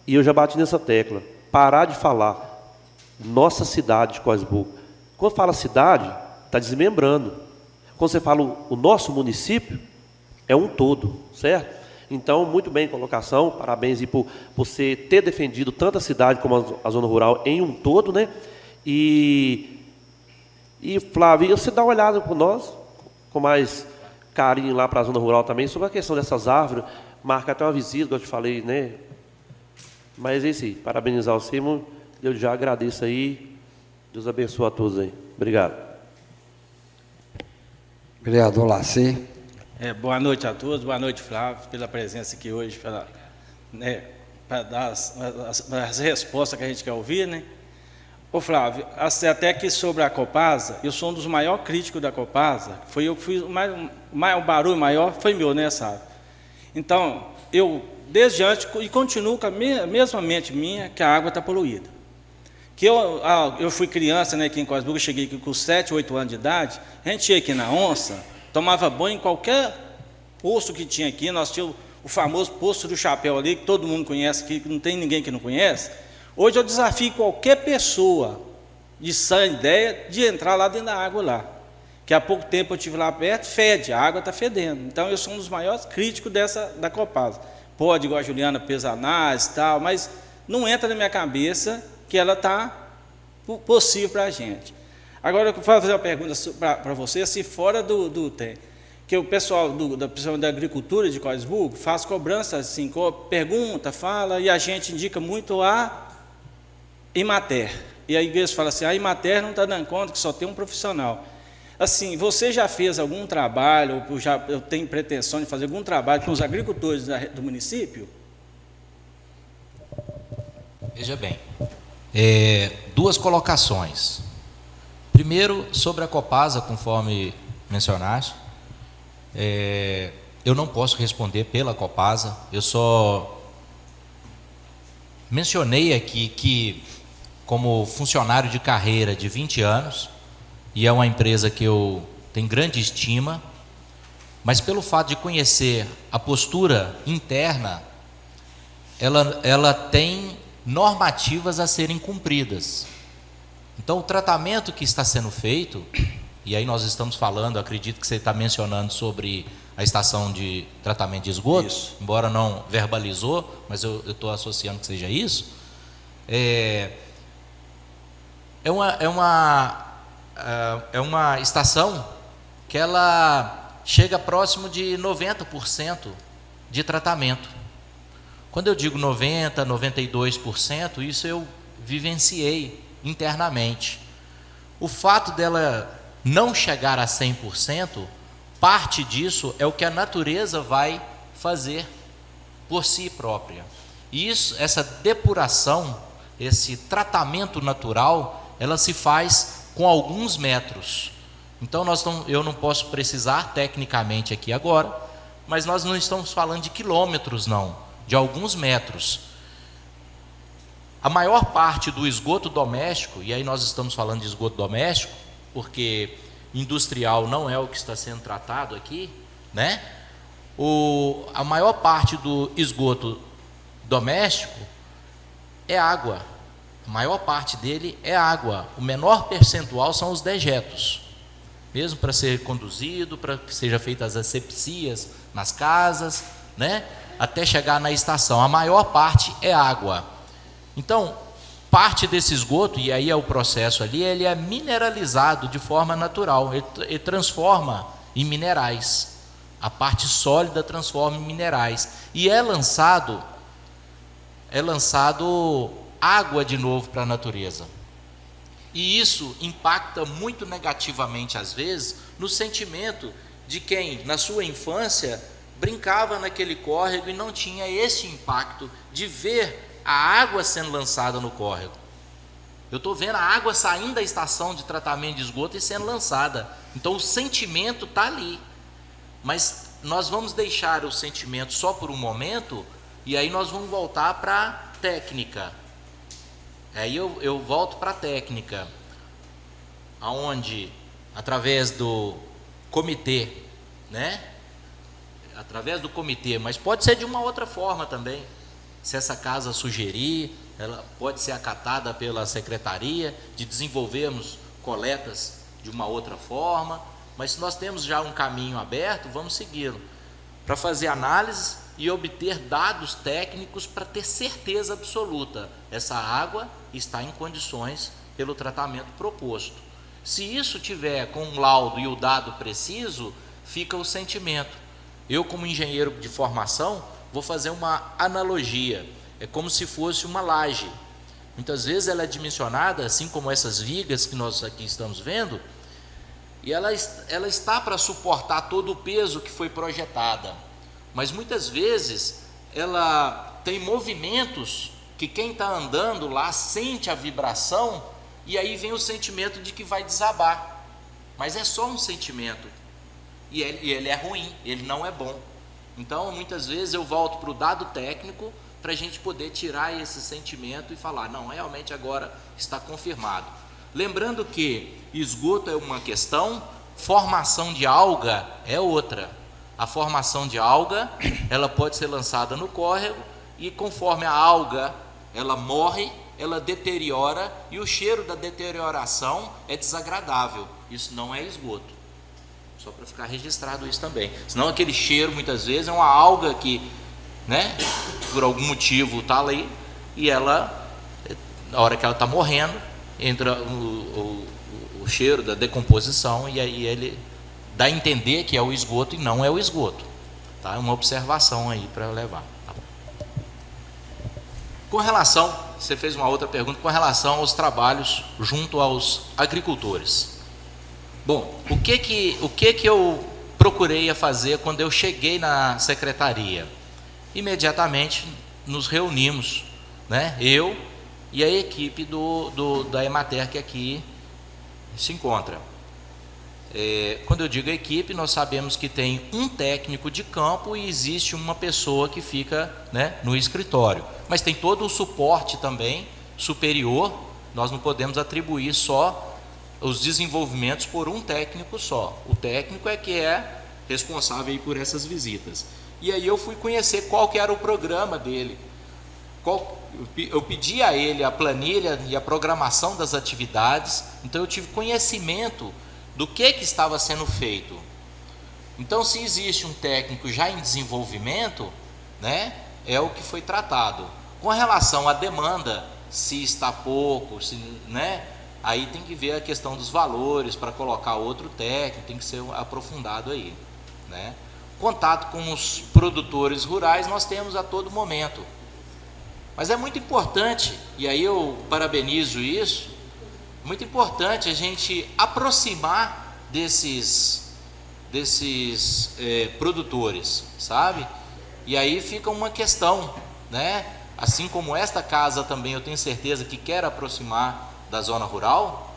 e eu já bati nessa tecla, parar de falar nossa cidade de Cosburgo. Quando fala cidade, está desmembrando. Quando você fala o nosso município, é um todo, certo? Então, muito bem colocação, parabéns aí por você ter defendido tanto a cidade como a zona rural em um todo, né? E Flávio, você dá uma olhada por nós, com mais carinho lá para a zona rural também, sobre a questão dessas árvores, marca até uma visita, como eu te falei, né? Mas é isso aí, parabenizar você, eu já agradeço aí, Deus abençoe a todos aí. Obrigado. Vereador Laci. Boa noite a todos, boa noite, Flávio, pela presença aqui hoje, para dar as respostas que a gente quer ouvir, né? Ô Flávio, até que sobre a Copasa, eu sou um dos maiores críticos da Copasa, foi eu que fiz o barulho maior, foi meu, né, sabe? Então, eu, desde antes, e continuo com a mesma mente minha, que a água está poluída. Que eu fui criança, né, aqui em Cosburgo, cheguei aqui com 7, 8 anos de idade, a gente ia aqui na Onça, tomava banho em qualquer poço que tinha aqui, nós tínhamos o famoso Poço do Chapéu ali, que todo mundo conhece aqui, que não tem ninguém que não conhece. Hoje eu desafio qualquer pessoa de sã ideia de entrar lá dentro da água lá. que há pouco tempo eu estive lá perto, fede, a água está fedendo. Então, eu sou um dos maiores críticos da Copasa. Pode, igual a Juliana, fez análise e tal, mas não entra na minha cabeça que ela está possível para a gente. Agora, eu vou fazer uma pergunta para você, se fora do tem, que o pessoal da agricultura de Córdesburgo faz cobrança, assim, pergunta, fala, e a gente indica muito a Imater. E a igreja fala assim, a Imater não está dando conta que só tem um profissional. Assim, você já fez algum trabalho, ou eu tenho pretensão de fazer algum trabalho com os agricultores do município? Veja bem, duas colocações. Primeiro, sobre a Copasa, conforme mencionaste, eu não posso responder pela Copasa, eu só mencionei aqui que, como funcionário de carreira de 20 anos, e é uma empresa que eu tenho grande estima, mas pelo fato de conhecer a postura interna, ela tem normativas a serem cumpridas. Então, o tratamento que está sendo feito, e aí nós estamos falando, acredito que você está mencionando sobre a estação de tratamento de esgoto, isso. Embora não verbalizou, mas eu estou associando que seja isso, é uma estação que ela chega próximo de 90% de tratamento. Quando eu digo 90%, 92%, isso eu vivenciei internamente. O fato dela não chegar a 100%, parte disso é o que a natureza vai fazer por si própria. E essa depuração, esse tratamento natural, ela se faz com alguns metros. Então eu não posso precisar tecnicamente aqui agora, mas nós não estamos falando de quilômetros, não, de alguns metros. A maior parte do esgoto doméstico, e aí nós estamos falando de esgoto doméstico, porque industrial não é o que está sendo tratado aqui, né? A maior parte do esgoto doméstico é água. A maior parte dele é água. O menor percentual são os dejetos. Mesmo para ser conduzido, para que seja feitas as asepsias nas casas, né? Até chegar na estação. A maior parte é água. Então, parte desse esgoto, e aí é o processo ali, ele é mineralizado de forma natural. Ele transforma em minerais. A parte sólida transforma em minerais. E é lançado água de novo para a natureza. E isso impacta muito negativamente, às vezes, no sentimento de quem, na sua infância, brincava naquele córrego e não tinha esse impacto de ver a água sendo lançada no córrego. Eu estou vendo a água saindo da estação de tratamento de esgoto e sendo lançada. Então o sentimento está ali. Mas nós vamos deixar o sentimento só por um momento, e aí nós vamos voltar para a técnica. Aí eu volto para a técnica, onde, através do comitê, né? Através do comitê, mas pode ser de uma outra forma também. Se essa casa sugerir, ela pode ser acatada pela secretaria, de desenvolvermos coletas de uma outra forma, mas se nós temos já um caminho aberto, vamos segui-lo, para fazer análise e obter dados técnicos para ter certeza absoluta, essa água está em condições pelo tratamento proposto. Se isso tiver com um laudo e o dado preciso, fica o sentimento. Eu, como engenheiro de formação, vou fazer uma analogia, é como se fosse uma laje. Muitas vezes ela é dimensionada, assim como essas vigas que nós aqui estamos vendo, e ela está para suportar todo o peso que foi projetada, mas muitas vezes ela tem movimentos que quem está andando lá sente a vibração, e aí vem o sentimento de que vai desabar, mas é só um sentimento, e ele é ruim, ele não é bom. Então, muitas vezes eu volto para o dado técnico para a gente poder tirar esse sentimento e falar, não, realmente agora está confirmado. Lembrando que esgoto é uma questão, formação de alga é outra. A formação de alga, ela pode ser lançada no córrego e conforme a alga, ela morre, ela deteriora e o cheiro da deterioração é desagradável. Isso não é esgoto. Só para ficar registrado isso também. Senão aquele cheiro, muitas vezes, é uma alga que, né, por algum motivo está ali, e ela, na hora que ela está morrendo, entra o cheiro da decomposição, e aí ele dá a entender que é o esgoto e não é o esgoto. Tá? É uma observação aí para levar. Tá? Com relação, você fez uma outra pergunta, com relação aos trabalhos junto aos agricultores. Bom, o que eu procurei a fazer quando eu cheguei na secretaria? Imediatamente nos reunimos, né? Eu e a equipe da Emater que aqui se encontra. Quando eu digo equipe, nós sabemos que tem um técnico de campo e existe uma pessoa que fica, né, no escritório. Mas tem todo o suporte também superior, nós não podemos atribuir só os desenvolvimentos por um técnico só. O técnico é que é responsável aí por essas visitas. E aí eu fui conhecer qual que era o programa dele. Eu pedi a ele a planilha e a programação das atividades, então eu tive conhecimento do que estava sendo feito. Então, se existe um técnico já em desenvolvimento, né, é o que foi tratado. Com relação à demanda, se está pouco, se, né, aí tem que ver a questão dos valores para colocar outro técnico, tem que ser aprofundado aí, né? Contato com os produtores rurais nós temos a todo momento. Mas é muito importante, e aí eu parabenizo isso, muito importante a gente aproximar desses produtores, sabe? E aí fica uma questão, né? Assim como esta casa também eu tenho certeza que quer aproximar da zona rural,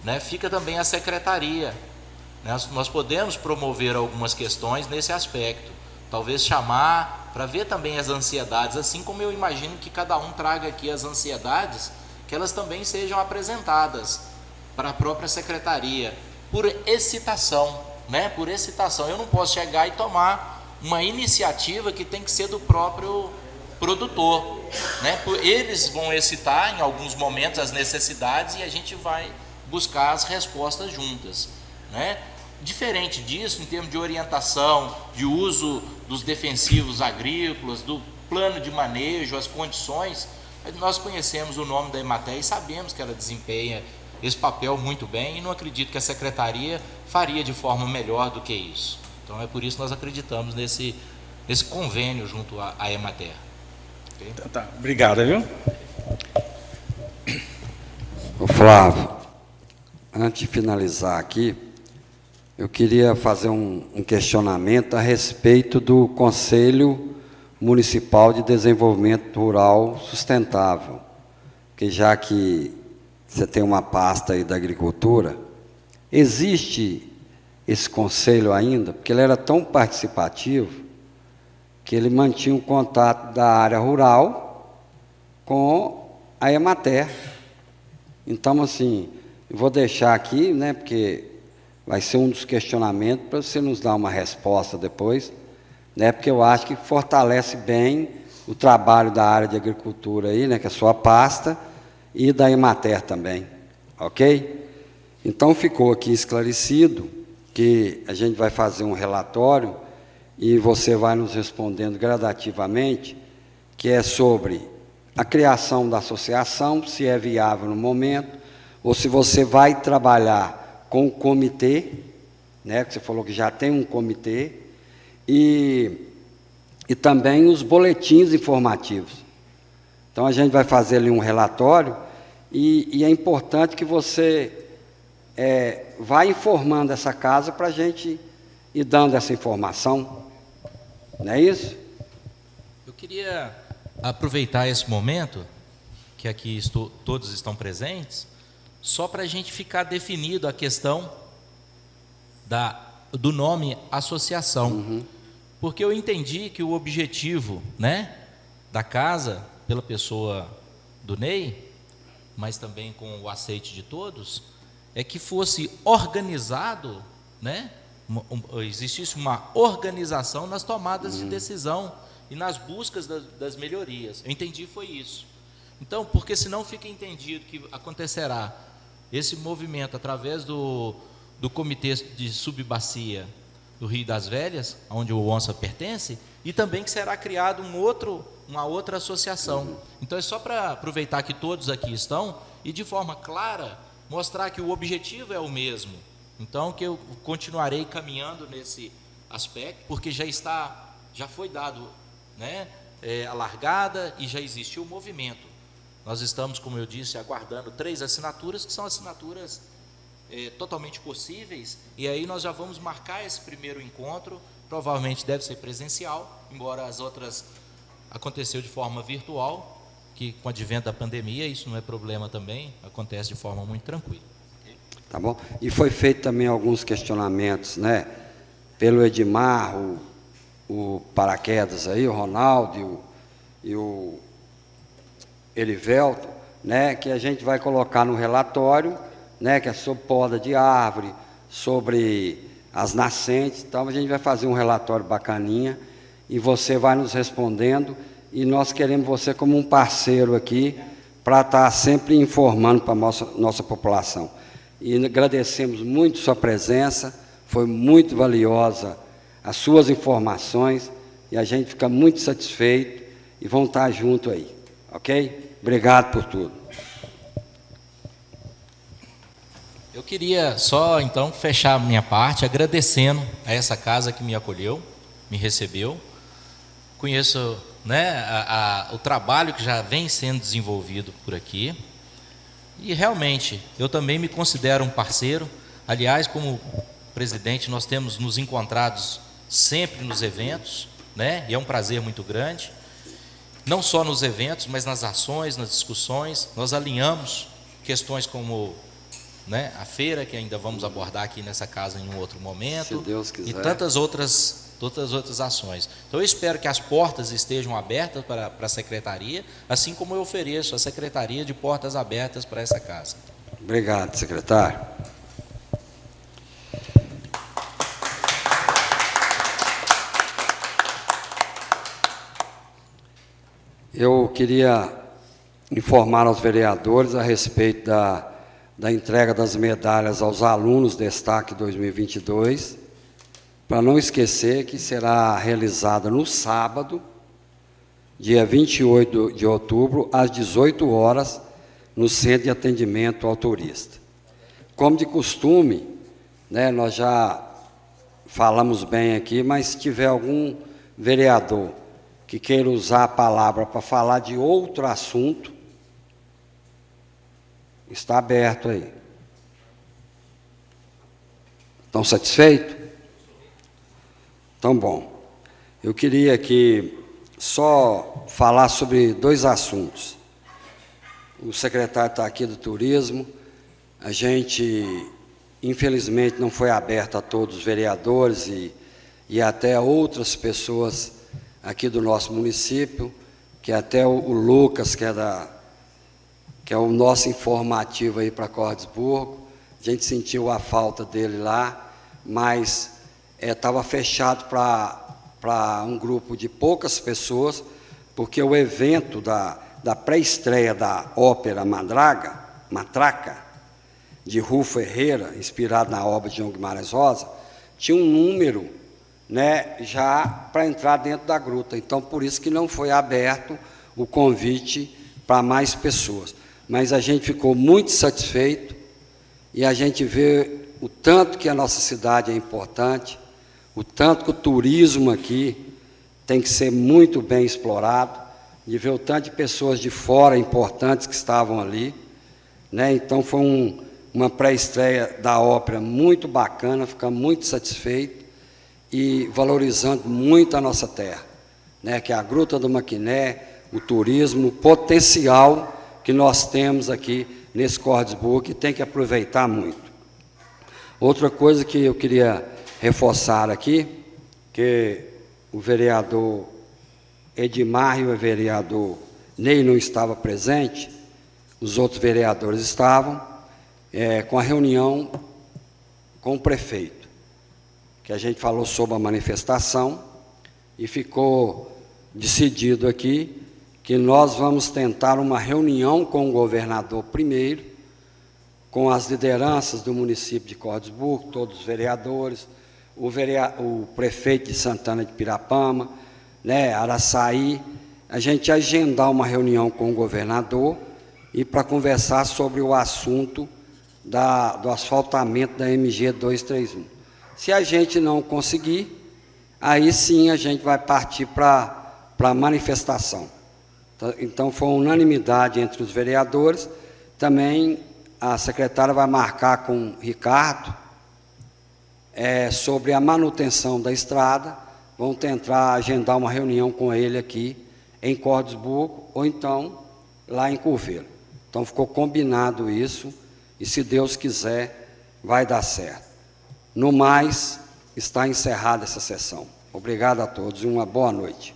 né? Fica também a secretaria. Nós podemos promover algumas questões nesse aspecto, talvez chamar para ver também as ansiedades, assim como eu imagino que cada um traga aqui as ansiedades, que elas também sejam apresentadas para a própria secretaria, por excitação, né? Por excitação. Eu não posso chegar e tomar uma iniciativa que tem que ser do próprio produtor, né? Eles vão excitar em alguns momentos as necessidades e a gente vai buscar as respostas juntas, né? Diferente disso, em termos de orientação, de uso dos defensivos agrícolas, do plano de manejo, as condições, nós conhecemos o nome da Emater e sabemos que ela desempenha esse papel muito bem, e não acredito que a secretaria faria de forma melhor do que isso. Então é por isso que nós acreditamos nesse convênio junto à Emater. Okay? Tá, obrigado, viu? Ô Flávio, antes de finalizar aqui, eu queria fazer um questionamento a respeito do Conselho Municipal de Desenvolvimento Rural Sustentável, que já que você tem uma pasta aí da agricultura, existe esse conselho ainda? Porque ele era tão participativo que ele mantinha um contato da área rural com a Emater. Então, assim, eu vou deixar aqui, né, porque vai ser um dos questionamentos para você nos dar uma resposta depois, né, porque eu acho que fortalece bem o trabalho da área de agricultura aí, né, que é a sua pasta, e da Emater também, ok? Então ficou aqui esclarecido que a gente vai fazer um relatório e você vai nos respondendo gradativamente, que é sobre a criação da associação, se é viável no momento, ou se você vai trabalhar com o comitê, né, que você falou que já tem um comitê, e também os boletins informativos. Então, a gente vai fazer ali um relatório, e é importante que você vá informando essa casa para a gente ir dando essa informação. Não é isso? Eu queria aproveitar esse momento, que aqui todos estão presentes, só para a gente ficar definido a questão do nome associação. Uhum. Porque eu entendi que o objetivo, né, da casa, pela pessoa do Ney, mas também com o aceite de todos, é que fosse organizado, né, existisse uma organização nas tomadas de decisão e nas buscas das melhorias. Eu entendi foi isso. Então, porque senão fica entendido que acontecerá esse movimento através do do Comitê de Subbacia do Rio das Velhas, onde o ONSA pertence, e também que será criado uma outra associação. Então é só para aproveitar que todos aqui estão e de forma clara mostrar que o objetivo é o mesmo. Então que eu continuarei caminhando nesse aspecto, porque já foi dado, né, a largada e já existiu o movimento. Nós estamos, como eu disse, aguardando 3 assinaturas, que são assinaturas totalmente possíveis, e aí nós já vamos marcar esse primeiro encontro. Provavelmente deve ser presencial, embora as outras aconteceu de forma virtual, que com o advento da pandemia isso não é problema também, acontece de forma muito tranquila. Tá bom? E foi feito também alguns questionamentos, né, pelo Edmar, o Paraquedas aí, o Ronaldo e o Erivelto, né, que a gente vai colocar no relatório, né, que é sobre poda de árvore, sobre as nascentes. Então a gente vai fazer um relatório bacaninha e você vai nos respondendo, e nós queremos você como um parceiro aqui para estar sempre informando para a nossa população. E agradecemos muito sua presença, foi muito valiosa as suas informações, e a gente fica muito satisfeito e vão estar junto aí, ok? Obrigado por tudo. Eu queria só, então, fechar a minha parte agradecendo a essa casa que me acolheu, me recebeu. Conheço, né, o trabalho que já vem sendo desenvolvido por aqui. E, realmente, eu também me considero um parceiro. Aliás, como presidente, nós temos nos encontrados sempre nos eventos, né, e é um prazer muito grande. Não só nos eventos, mas nas ações, nas discussões. Nós alinhamos questões como, né, a feira, que ainda vamos abordar aqui nessa casa em um outro momento, se Deus quiser, e tantas outras ações. Então eu espero que as portas estejam abertas para a secretaria, assim como eu ofereço a secretaria de portas abertas para essa casa. Obrigado, secretário. Eu queria informar aos vereadores a respeito da entrega das medalhas aos alunos Destaque 2022, para não esquecer que será realizada no sábado, dia 28 de outubro, às 18 horas, no Centro de Atendimento ao Turista. Como de costume, né, nós já falamos bem aqui, mas se tiver algum vereador que queira usar a palavra para falar de outro assunto, está aberto aí. Estão satisfeitos? Então, bom. Eu queria aqui só falar sobre 2 assuntos. O secretário está aqui do Turismo. A gente, infelizmente, não foi aberto a todos os vereadores e até a outras pessoas aqui do nosso município, que até o Lucas, que é o nosso informativo aí para Cordesburgo. A gente sentiu a falta dele lá, mas estava fechado para um grupo de poucas pessoas, porque o evento da pré-estreia da ópera Matraca, de Rufo Herrera, inspirado na obra de João Guimarães Rosa, tinha um número, né, já para entrar dentro da gruta. Então, por isso que não foi aberto o convite para mais pessoas. Mas a gente ficou muito satisfeito e a gente vê o tanto que a nossa cidade é importante, o tanto que o turismo aqui tem que ser muito bem explorado, e ver o tanto de pessoas de fora importantes que estavam ali, né? Então foi uma pré-estreia da ópera muito bacana, ficamos muito satisfeitos e valorizando muito a nossa terra, né? Que é a Gruta do Maquiné, o turismo, o potencial que nós temos aqui nesse Cordesburgo, que tem que aproveitar muito. Outra coisa que eu queria reforçar aqui, que o vereador Edmar e o vereador Ney não estavam presentes, os outros vereadores estavam, com a reunião com o prefeito, que a gente falou sobre a manifestação, e ficou decidido aqui que nós vamos tentar uma reunião com o governador primeiro, com as lideranças do município de Cordesburgo, todos os vereadores, o prefeito de Santana de Pirapama, né, Araçaí, a gente agendar uma reunião com o governador e para conversar sobre o assunto do asfaltamento da MG 231. Se a gente não conseguir, aí sim a gente vai partir para a manifestação. Então foi unanimidade entre os vereadores. Também a secretária vai marcar com o Ricardo sobre a manutenção da estrada. Vão tentar agendar uma reunião com ele aqui em Cordesburgo ou então lá em Curvelo. Então ficou combinado isso e, se Deus quiser, vai dar certo. No mais, está encerrada essa sessão. Obrigado a todos e uma boa noite.